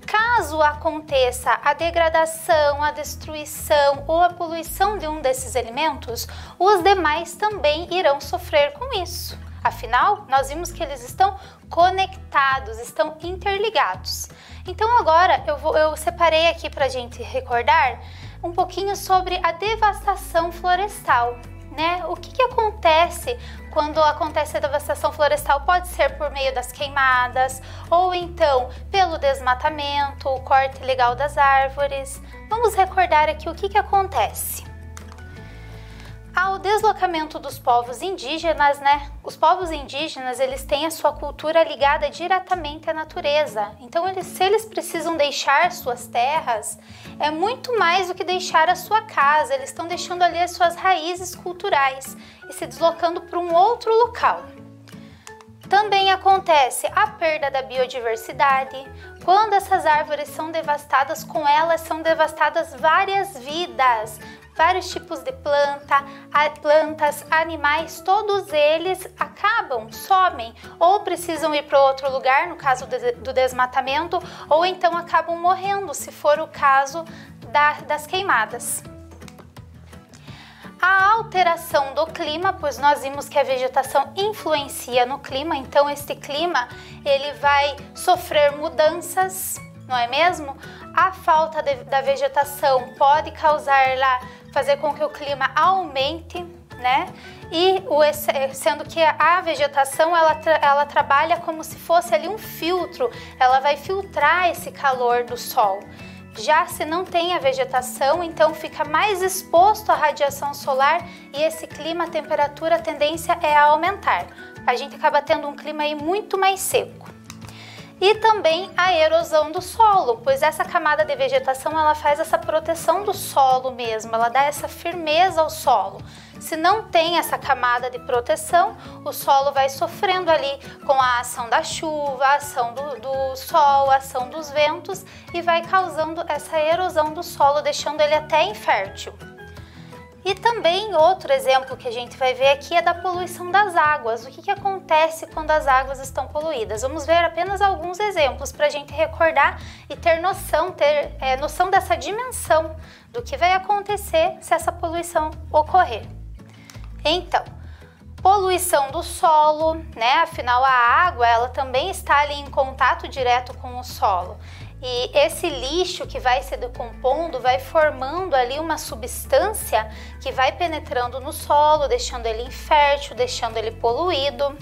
caso aconteça a degradação, a destruição ou a poluição de um desses elementos, os demais também irão sofrer com isso. Afinal, nós vimos que eles estão conectados, estão interligados. Então agora eu separei aqui para a gente recordar um pouquinho sobre a devastação florestal, né? O que acontece quando acontece a devastação florestal? Pode ser por meio das queimadas ou então pelo desmatamento, o corte ilegal das árvores. Vamos recordar aqui o que acontece. Ao deslocamento dos povos indígenas, né? Os povos indígenas, eles têm a sua cultura ligada diretamente à natureza. Então, se eles precisam deixar suas terras, é muito mais do que deixar a sua casa. Eles estão deixando ali as suas raízes culturais e se deslocando para um outro local. Também acontece a perda da biodiversidade. Quando essas árvores são devastadas, com elas são devastadas várias vidas. Vários tipos de plantas, animais, todos eles acabam, somem ou precisam ir para outro lugar, no caso do desmatamento, ou então acabam morrendo, se for o caso das queimadas. A alteração do clima, pois nós vimos que a vegetação influencia no clima, então este clima ele vai sofrer mudanças, não é mesmo? A falta da vegetação pode fazer com que o clima aumente, né? E sendo que a vegetação ela trabalha como se fosse ali um filtro, ela vai filtrar esse calor do sol. Já se não tem a vegetação, então fica mais exposto à radiação solar e esse clima, a temperatura, a tendência é a aumentar. A gente acaba tendo um clima aí muito mais seco. E também a erosão do solo, pois essa camada de vegetação ela faz essa proteção do solo mesmo, ela dá essa firmeza ao solo. Se não tem essa camada de proteção, o solo vai sofrendo ali com a ação da chuva, a ação do sol, a ação dos ventos e vai causando essa erosão do solo, deixando ele até infértil. E também outro exemplo que a gente vai ver aqui é da poluição das águas. O que acontece quando as águas estão poluídas? Vamos ver apenas alguns exemplos para a gente recordar e ter noção dessa dimensão do que vai acontecer se essa poluição ocorrer. Então, poluição do solo, né? Afinal, a água ela também está ali em contato direto com o solo. E esse lixo que vai se decompondo vai formando ali uma substância que vai penetrando no solo, deixando ele infértil, deixando ele poluído.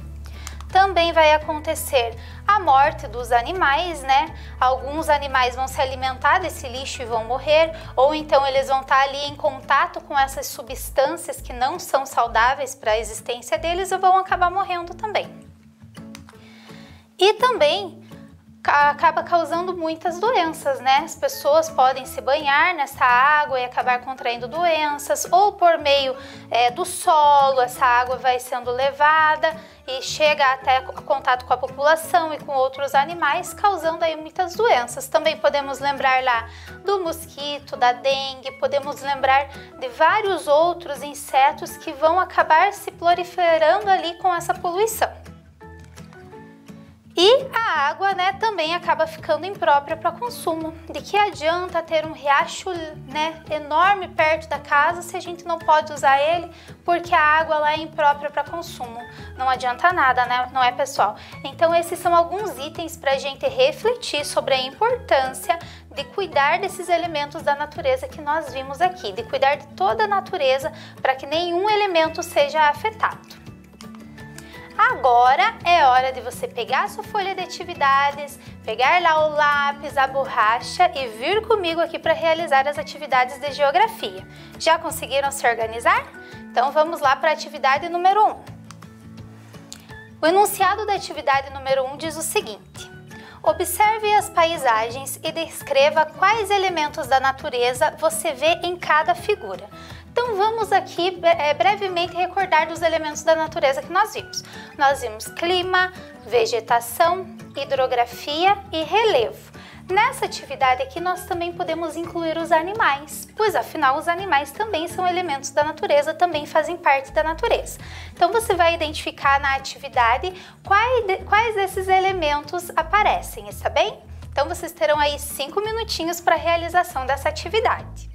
Também vai acontecer a morte dos animais, né? Alguns animais vão se alimentar desse lixo e vão morrer, ou então eles vão estar ali em contato com essas substâncias que não são saudáveis para a existência deles e vão acabar morrendo também. E também acaba causando muitas doenças, né? As pessoas podem se banhar nessa água e acabar contraindo doenças, ou por meio do solo, essa água vai sendo levada e chega até contato com a população e com outros animais, causando aí muitas doenças. Também podemos lembrar lá do mosquito, da dengue, podemos lembrar de vários outros insetos que vão acabar se proliferando ali com essa poluição. E a água, né, também acaba ficando imprópria para consumo. De que adianta ter um riacho, né, enorme perto da casa se a gente não pode usar ele porque a água lá é imprópria para consumo? Não adianta nada, né, não é, pessoal? Então esses são alguns itens para a gente refletir sobre a importância de cuidar desses elementos da natureza que nós vimos aqui, de cuidar de toda a natureza para que nenhum elemento seja afetado. Agora é hora de você pegar a sua folha de atividades, pegar lá o lápis, a borracha e vir comigo aqui para realizar as atividades de geografia. Já conseguiram se organizar? Então vamos lá para a atividade número 1. O enunciado da atividade número 1 diz o seguinte: observe as paisagens e descreva quais elementos da natureza você vê em cada figura. Então vamos aqui brevemente recordar dos elementos da natureza que nós vimos. Nós vimos clima, vegetação, hidrografia e relevo. Nessa atividade aqui nós também podemos incluir os animais, pois afinal os animais também são elementos da natureza, também fazem parte da natureza. Então você vai identificar na atividade quais desses elementos aparecem, está bem? Então vocês terão aí 5 minutinhos para a realização dessa atividade.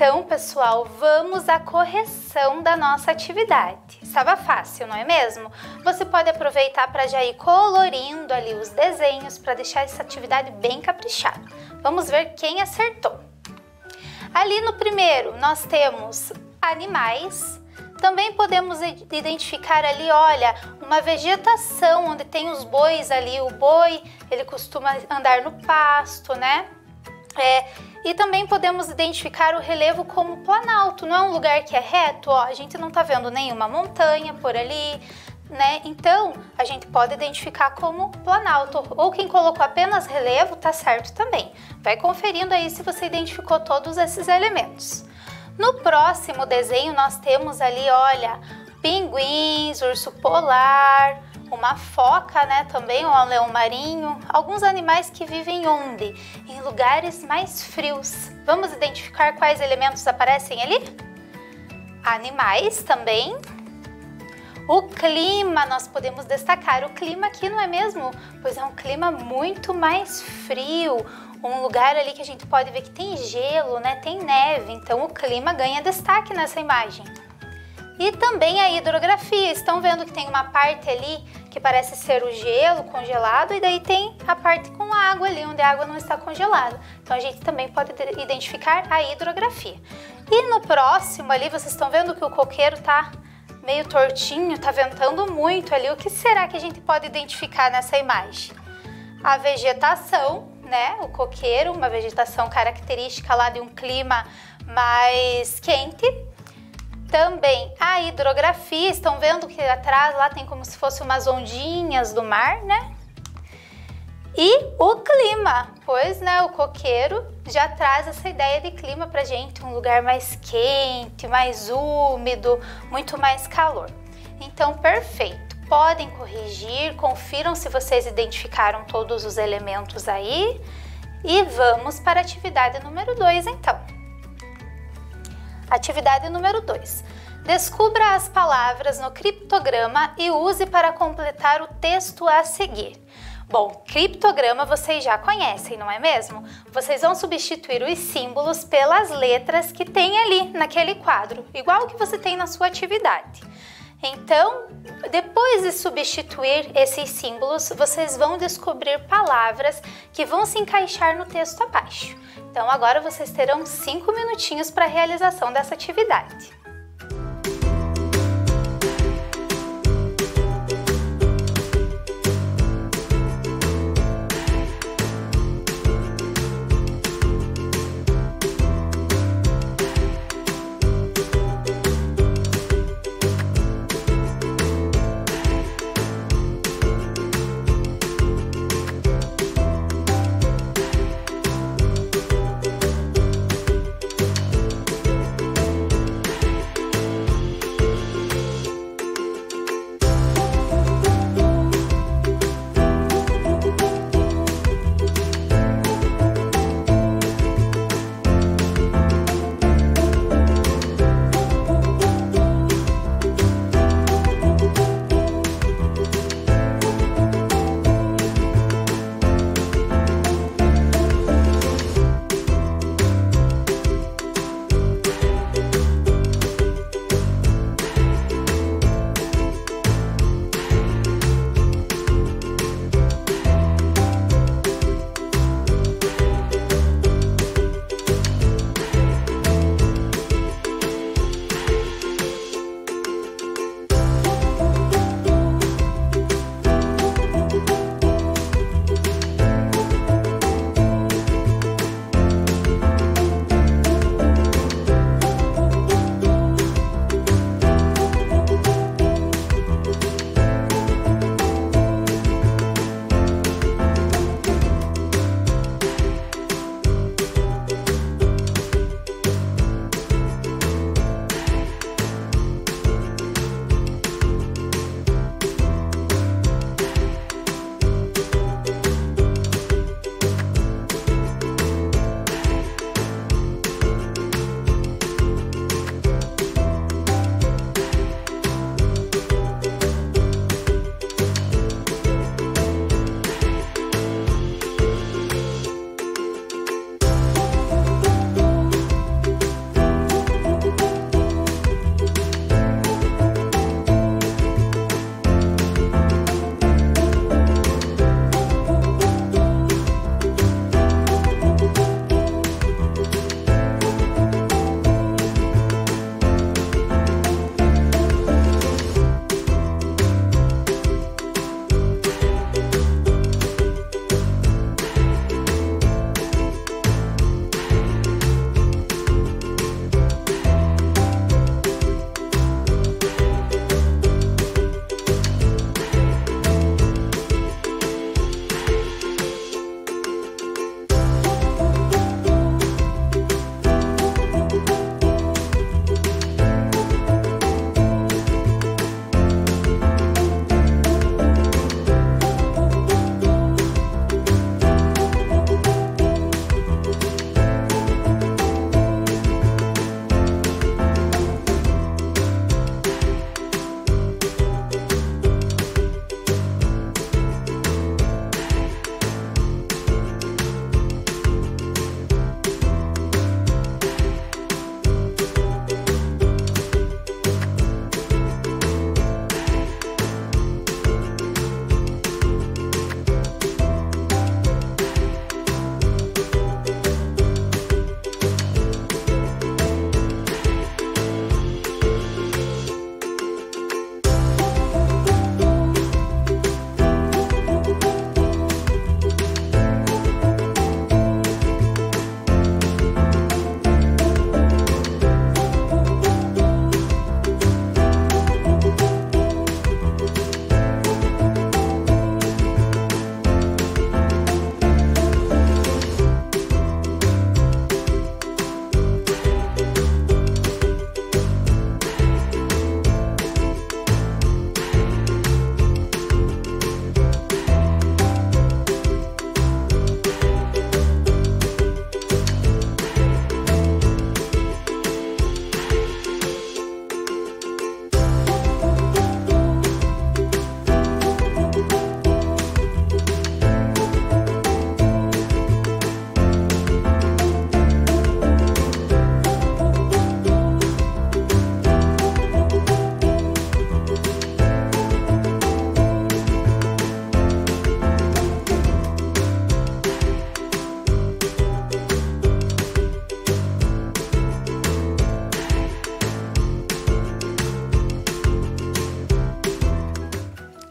Então, pessoal, vamos à correção da nossa atividade. Estava fácil, não é mesmo? Você pode aproveitar para já ir colorindo ali os desenhos para deixar essa atividade bem caprichada. Vamos ver quem acertou. Ali no primeiro, nós temos animais. Também podemos identificar ali, olha, uma vegetação onde tem os bois ali. O boi, ele costuma andar no pasto, né? E também podemos identificar o relevo como planalto. Não é um lugar que é reto, ó, a gente não tá vendo nenhuma montanha por ali, né? Então, a gente pode identificar como planalto. Ou quem colocou apenas relevo, tá certo também. Vai conferindo aí se você identificou todos esses elementos. No próximo desenho, nós temos ali, olha, pinguins, urso polar, uma foca, né, também, um leão marinho, alguns animais que vivem onde? Em lugares mais frios. Vamos identificar quais elementos aparecem ali? Animais também. O clima, nós podemos destacar o clima aqui, não é mesmo? Pois é um clima muito mais frio, um lugar ali que a gente pode ver que tem gelo, né, tem neve, então o clima ganha destaque nessa imagem. E também a hidrografia, estão vendo que tem uma parte ali que parece ser o gelo congelado e daí tem a parte com água ali, onde a água não está congelada. Então a gente também pode identificar a hidrografia. E no próximo ali, vocês estão vendo que o coqueiro tá meio tortinho, tá ventando muito ali. O que será que a gente pode identificar nessa imagem? A vegetação, né? O coqueiro, uma vegetação característica lá de um clima mais quente. Também a hidrografia, estão vendo que atrás lá tem como se fosse umas ondinhas do mar, né? E o clima, pois, né, o coqueiro já traz essa ideia de clima pra gente, um lugar mais quente, mais úmido, muito mais calor. Então, perfeito. Podem corrigir, confiram se vocês identificaram todos os elementos aí. E vamos para a atividade número 2, então. Atividade número 2. Descubra as palavras no criptograma e use para completar o texto a seguir. Bom, criptograma vocês já conhecem, não é mesmo? Vocês vão substituir os símbolos pelas letras que tem ali naquele quadro, igual que você tem na sua atividade. Então, depois de substituir esses símbolos, vocês vão descobrir palavras que vão se encaixar no texto abaixo. Então, agora vocês terão 5 minutinhos para a realização dessa atividade.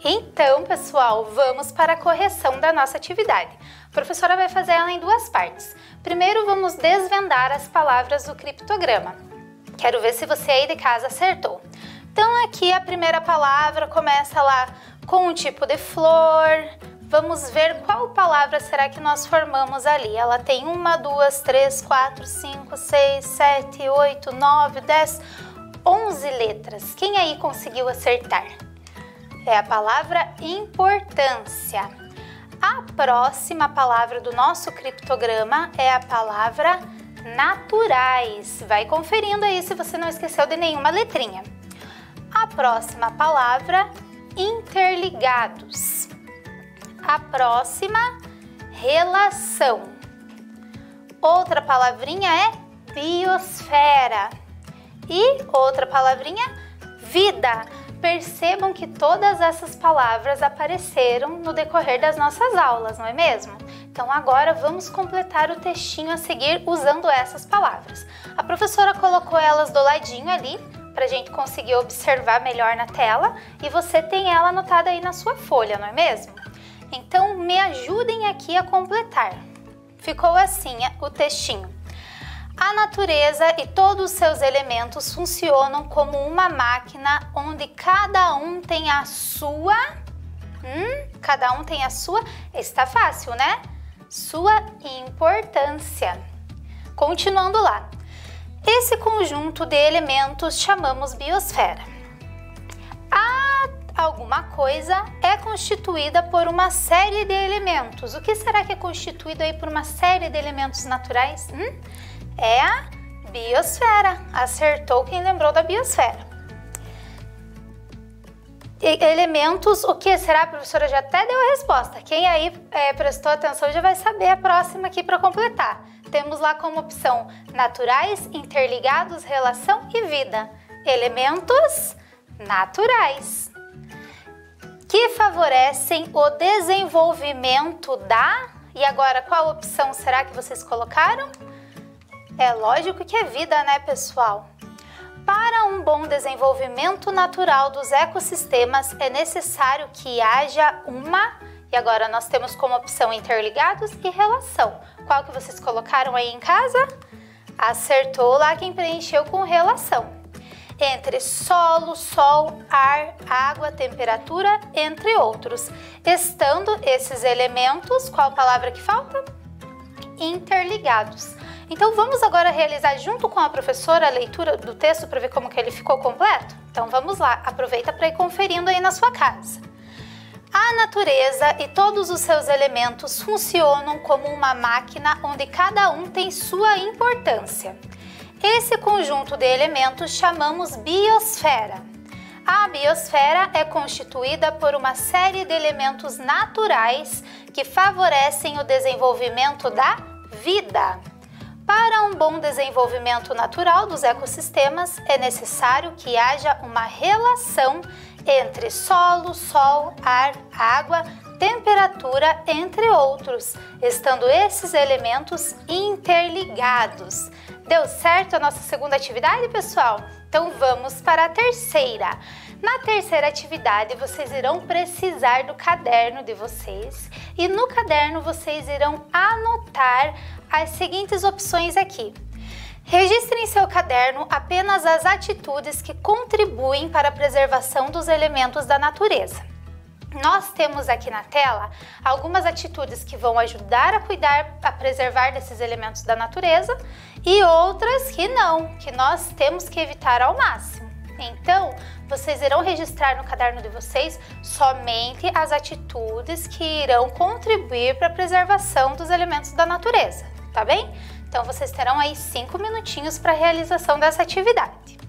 Então, pessoal, vamos para a correção da nossa atividade. A professora vai fazer ela em duas partes. Primeiro, vamos desvendar as palavras do criptograma. Quero ver se você aí de casa acertou. Então, aqui a primeira palavra começa lá com um tipo de flor. Vamos ver qual palavra será que nós formamos ali. Ela tem 1, 2, 3, 4, 5, 6, 7, 8, 9, 10, 11 letras. Quem aí conseguiu acertar? É a palavra importância. A próxima palavra do nosso criptograma é a palavra naturais. Vai conferindo aí se você não esqueceu de nenhuma letrinha. A próxima palavra, interligados. A próxima, relação. Outra palavrinha é biosfera. E outra palavrinha, vida. Percebam que todas essas palavras apareceram no decorrer das nossas aulas, não é mesmo? Então agora vamos completar o textinho a seguir usando essas palavras. A professora colocou elas do ladinho ali, para a gente conseguir observar melhor na tela, e você tem ela anotada aí na sua folha, não é mesmo? Então me ajudem aqui a completar. Ficou assim o textinho. A natureza e todos os seus elementos funcionam como uma máquina onde cada um tem a sua... cada um tem a sua... Está fácil, né? Sua importância. Continuando lá. Esse conjunto de elementos chamamos biosfera. Alguma coisa é constituída por uma série de elementos. O que será que é constituído aí por uma série de elementos naturais? É a biosfera. Acertou quem lembrou da biosfera. Elementos, o que será? A professora já até deu a resposta. Quem aí prestou atenção já vai saber a próxima aqui para completar. Temos lá como opção naturais, interligados, relação e vida. Elementos naturais que favorecem o desenvolvimento da... E agora, qual opção será que vocês colocaram? É lógico que é vida, né, pessoal? Para um bom desenvolvimento natural dos ecossistemas, é necessário que haja uma... E agora nós temos como opção interligados e relação. Qual que vocês colocaram aí em casa? Acertou lá quem preencheu com relação. Entre solo, sol, ar, água, temperatura, entre outros. Estando esses elementos, qual palavra que falta? Interligados. Então vamos agora realizar junto com a professora a leitura do texto para ver como que ele ficou completo? Então vamos lá, aproveita para ir conferindo aí na sua casa. A natureza e todos os seus elementos funcionam como uma máquina onde cada um tem sua importância. Esse conjunto de elementos chamamos biosfera. A biosfera é constituída por uma série de elementos naturais que favorecem o desenvolvimento da vida. Para um bom desenvolvimento natural dos ecossistemas, é necessário que haja uma relação entre solo, sol, ar, água, temperatura, entre outros, estando esses elementos interligados. Deu certo a nossa segunda atividade, pessoal? Então vamos para a terceira. Na terceira atividade, vocês irão precisar do caderno de vocês e no caderno vocês irão anotar as seguintes opções aqui. Registre em seu caderno apenas as atitudes que contribuem para a preservação dos elementos da natureza. Nós temos aqui na tela algumas atitudes que vão ajudar a cuidar, a preservar desses elementos da natureza e outras que não, que nós temos que evitar ao máximo. Então, vocês irão registrar no caderno de vocês somente as atitudes que irão contribuir para a preservação dos elementos da natureza, tá bem? Então, vocês terão aí 5 minutinhos para a realização dessa atividade.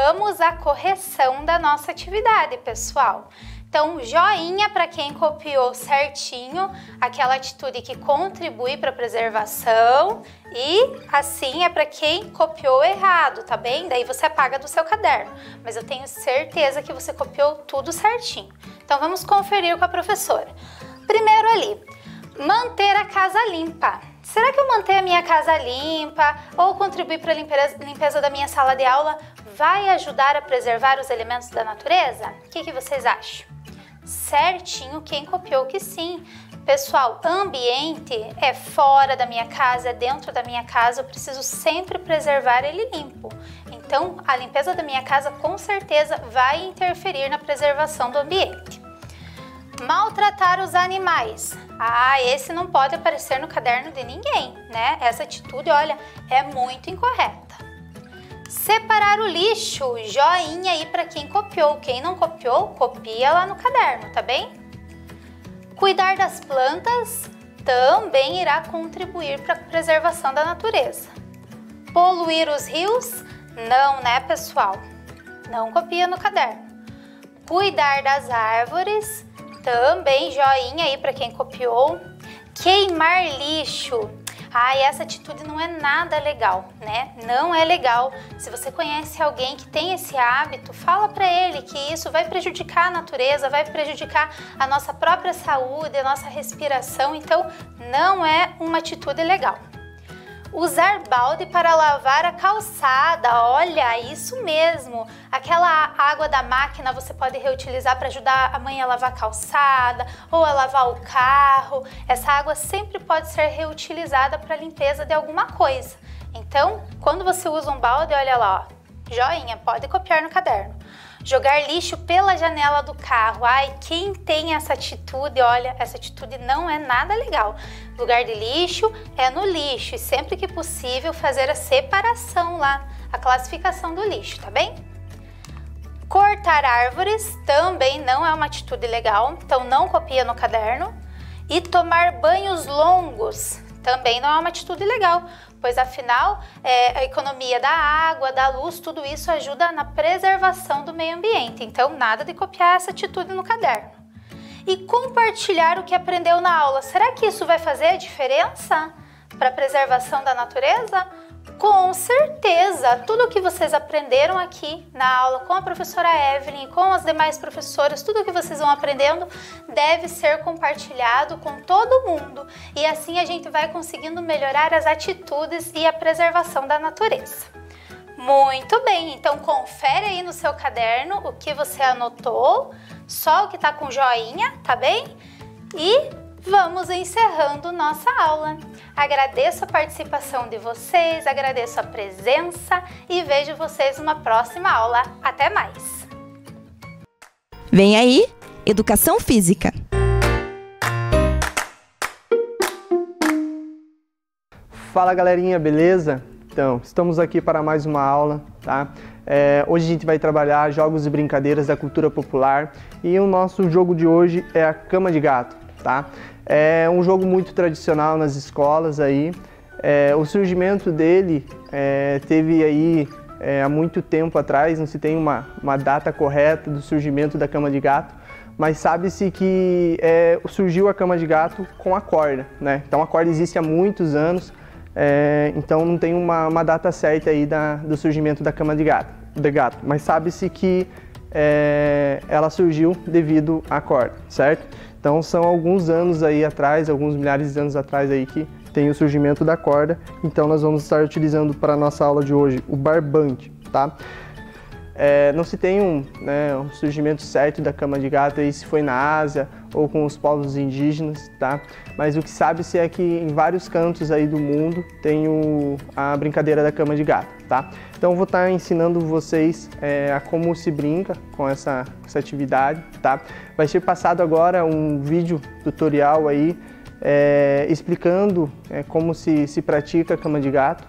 vamos à correção da nossa atividade, pessoal. Então, joinha para quem copiou certinho aquela atitude que contribui para a preservação e assim é para quem copiou errado, tá bem? Daí você apaga do seu caderno, mas eu tenho certeza que você copiou tudo certinho. Então, vamos conferir com a professora. Primeiro ali, manter a casa limpa. Será que eu manter a minha casa limpa ou contribuir para a limpeza da minha sala de aula vai ajudar a preservar os elementos da natureza? O que vocês acham? Certinho, quem copiou que sim. Pessoal, ambiente é fora da minha casa, é dentro da minha casa, eu preciso sempre preservar ele limpo. Então, a limpeza da minha casa com certeza vai interferir na preservação do ambiente. Maltratar os animais. Esse não pode aparecer no caderno de ninguém, né? Essa atitude, olha, é muito incorreta. Separar o lixo, joinha aí para quem copiou. Quem não copiou, copia lá no caderno, tá bem? Cuidar das plantas também irá contribuir para a preservação da natureza. Poluir os rios? Não, né, pessoal? Não copia no caderno. Cuidar das árvores, também joinha aí para quem copiou. Queimar lixo. Essa atitude não é nada legal, né? Não é legal. Se você conhece alguém que tem esse hábito, fala para ele que isso vai prejudicar a natureza, vai prejudicar a nossa própria saúde, a nossa respiração. Então, não é uma atitude legal. Usar balde para lavar a calçada, olha, isso mesmo. Aquela água da máquina você pode reutilizar para ajudar a mãe a lavar a calçada ou a lavar o carro. Essa água sempre pode ser reutilizada para limpeza de alguma coisa. Então, quando você usa um balde, olha lá, ó, joinha, pode copiar no caderno. Jogar lixo pela janela do carro. Quem tem essa atitude, olha, essa atitude não é nada legal. Lugar de lixo é no lixo e sempre que possível fazer a separação lá, a classificação do lixo, tá bem? Cortar árvores também não é uma atitude legal, então não copia no caderno. E tomar banhos longos também não é uma atitude legal, pois afinal a economia da água, da luz, tudo isso ajuda na preservação do meio ambiente. Então nada de copiar essa atitude no caderno. E compartilhar o que aprendeu na aula. Será que isso vai fazer a diferença para a preservação da natureza? Com certeza! Tudo o que vocês aprenderam aqui na aula com a professora Evelyn e com as demais professoras, tudo o que vocês vão aprendendo deve ser compartilhado com todo mundo. E assim a gente vai conseguindo melhorar as atitudes e a preservação da natureza. Muito bem, então confere aí no seu caderno o que você anotou, só o que está com joinha, tá bem? E vamos encerrando nossa aula. Agradeço a participação de vocês, agradeço a presença e vejo vocês numa próxima aula. Até mais! Vem aí, Educação Física. Fala galerinha, beleza? Então, estamos aqui para mais uma aula, tá? Hoje a gente vai trabalhar jogos e brincadeiras da cultura popular e o nosso jogo de hoje é a cama de gato, tá? É um jogo muito tradicional nas escolas aí. O surgimento dele teve aí há muito tempo atrás, não se tem uma data correta do surgimento da cama de gato, mas sabe-se que surgiu a cama de gato com a corda, né? Então a corda existe há muitos anos. Então não tem uma data certa aí do surgimento da cama de gato, mas sabe-se que ela surgiu devido à corda, certo? Então são alguns anos aí atrás, alguns milhares de anos atrás aí que tem o surgimento da corda. Então nós vamos estar utilizando para a nossa aula de hoje o barbante, tá? Não se tem um surgimento certo da cama de gato aí, se foi na Ásia ou com os povos indígenas, tá? Mas o que sabe-se é que em vários cantos aí do mundo tem a brincadeira da cama de gato, tá? Então eu vou estar ensinando vocês a como se brinca com essa atividade, tá? Vai ser passado agora um vídeo tutorial aí explicando como se pratica a cama de gato.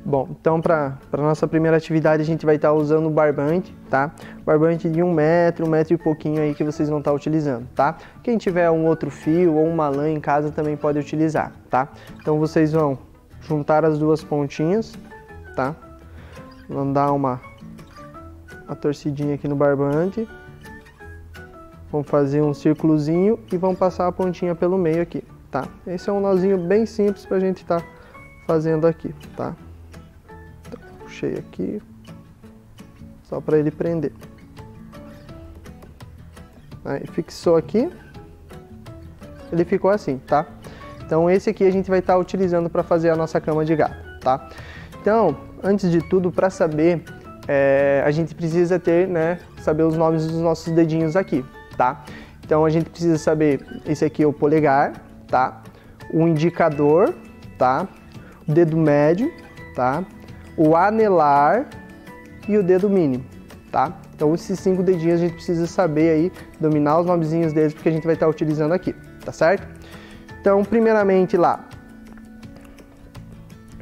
Bom, então para nossa primeira atividade a gente vai estar usando o barbante, tá? Barbante de 1 metro, 1 metro e pouquinho aí que vocês vão estar utilizando, tá? Quem tiver um outro fio ou uma lã em casa também pode utilizar, tá? Então vocês vão juntar as duas pontinhas, tá? Vão dar uma torcidinha aqui no barbante. Vão fazer um círculozinho e vão passar a pontinha pelo meio aqui, tá? Esse é um nozinho bem simples pra gente estar fazendo aqui, tá? Então, puxei aqui, só para ele prender. Aí fixou aqui, ele ficou assim, tá? Então esse aqui a gente vai estar utilizando para fazer a nossa cama de gato, tá? Então, antes de tudo, para saber, a gente precisa ter, né, saber os nomes dos nossos dedinhos aqui, tá? Então a gente precisa saber, esse aqui é o polegar, tá? O indicador, tá? O dedo médio, tá? O anelar e o dedo mínimo, tá? Então esses 5 dedinhos a gente precisa saber aí, dominar os nomezinhos deles, porque a gente vai estar utilizando aqui, tá certo? Então, primeiramente lá,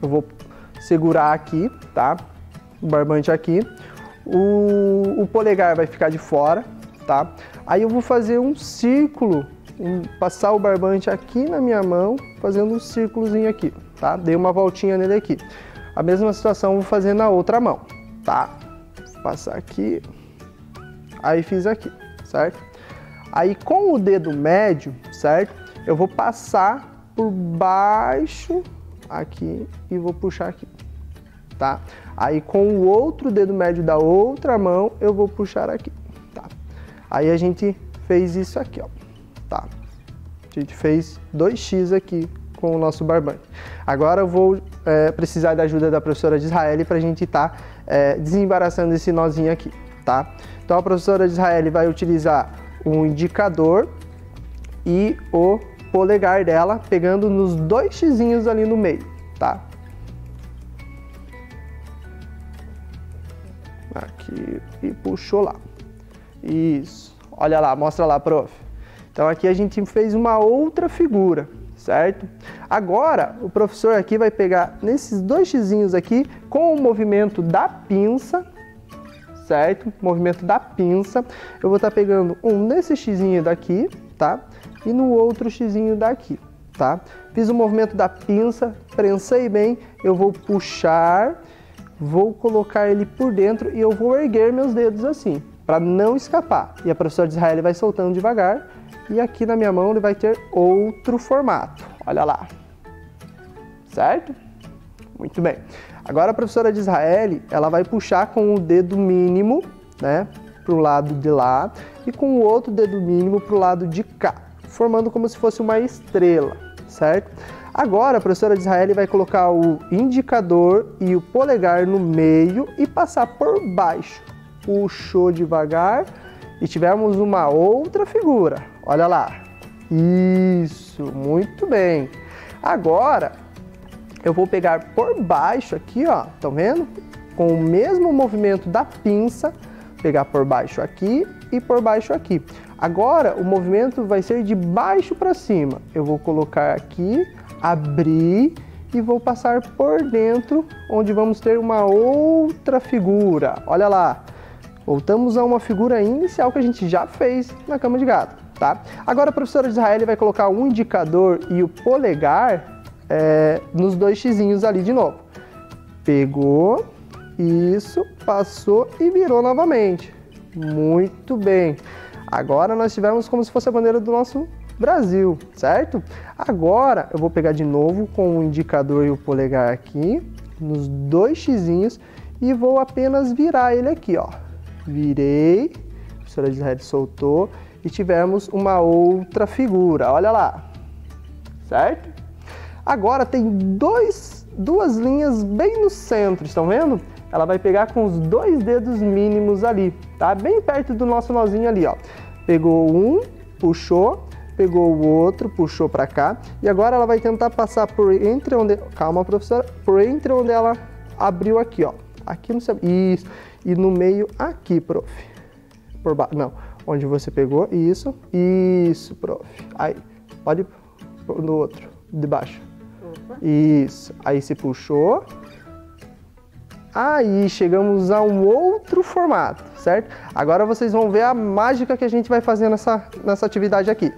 eu vou segurar aqui, tá? O barbante aqui. O polegar vai ficar de fora, tá? Aí eu vou fazer um círculo, passar o barbante aqui na minha mão, fazendo um círculozinho aqui, tá? Dei uma voltinha nele aqui. A mesma situação eu vou fazer na outra mão, tá? Vou passar aqui, aí fiz aqui, certo? Aí com o dedo médio, certo? Eu vou passar por baixo aqui e vou puxar aqui, tá? Aí com o outro dedo médio da outra mão eu vou puxar aqui, tá? Aí a gente fez isso aqui, ó, tá? A gente fez 2x aqui com o nosso barbante. Agora eu vou precisar da ajuda da professora de Israel para a gente estar desembaraçando esse nozinho aqui, tá? Então a professora de Israel vai utilizar o indicador e o polegar dela, pegando nos 2 xizinhos ali no meio, tá? Aqui e puxou lá. Isso. Olha lá, mostra lá, prof. Então aqui a gente fez uma outra figura, certo? Agora o professor aqui vai pegar nesses 2 xizinhos aqui com o movimento da pinça, certo? Movimento da pinça. Eu vou estar pegando um nesse xizinho daqui, tá? E no outro xizinho daqui, tá? Fiz o movimento da pinça, prensei bem, eu vou puxar, vou colocar ele por dentro e eu vou erguer meus dedos assim, para não escapar. E a professora de Israel vai soltando devagar e aqui na minha mão ele vai ter outro formato. Olha lá. Certo? Muito bem. Agora a professora de Israel, ela vai puxar com o dedo mínimo, né, para o lado de lá e com o outro dedo mínimo para o lado de cá, formando como se fosse uma estrela, certo? Agora a professora de Israel vai colocar o indicador e o polegar no meio e passar por baixo. Puxou devagar e tivemos uma outra figura. Olha lá. Isso, muito bem. Agora eu vou pegar por baixo aqui, ó, estão vendo? Com o mesmo movimento da pinça, pegar por baixo aqui e por baixo aqui. Agora o movimento vai ser de baixo para cima. Eu vou colocar aqui, abrir e vou passar por dentro, onde vamos ter uma outra figura. Olha lá. Voltamos a uma figura inicial que a gente já fez na cama de gato, tá? Agora a professora de Israel vai colocar o indicador e o polegar nos 2 xizinhos ali de novo. Pegou, isso, passou e virou novamente. Muito bem. Agora nós tivemos como se fosse a bandeira do nosso Brasil, certo? Agora eu vou pegar de novo com o indicador e o polegar aqui, nos 2 xizinhos e vou apenas virar ele aqui, ó. Virei, a professora de Israel soltou e tivemos uma outra figura, olha lá, certo? Agora tem duas linhas bem no centro, estão vendo? Ela vai pegar com os 2 dedos mínimos ali, tá? Bem perto do nosso nozinho ali, ó. Pegou um, puxou, pegou o outro, puxou para cá e agora ela vai tentar passar por entre onde... Calma, professora. Por entre onde ela abriu aqui, ó. Aqui no seu... Isso. E no meio aqui, prof. Por baixo. Não. Onde você pegou. Isso. Isso, prof. Aí. Pode ir no outro. De baixo. Opa. Isso. Aí se puxou. Aí, chegamos a um outro formato, certo? Agora vocês vão ver a mágica que a gente vai fazer nessa atividade aqui.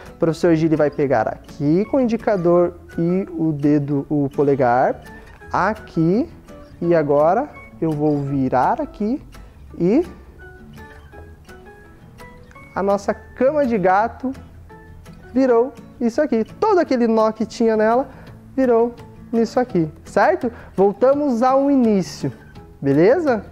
O professor Gili vai pegar aqui com o indicador e o polegar, aqui, e agora eu vou virar aqui e a nossa cama de gato virou isso aqui. Todo aquele nó que tinha nela virou nisso aqui, certo? Voltamos ao início, beleza?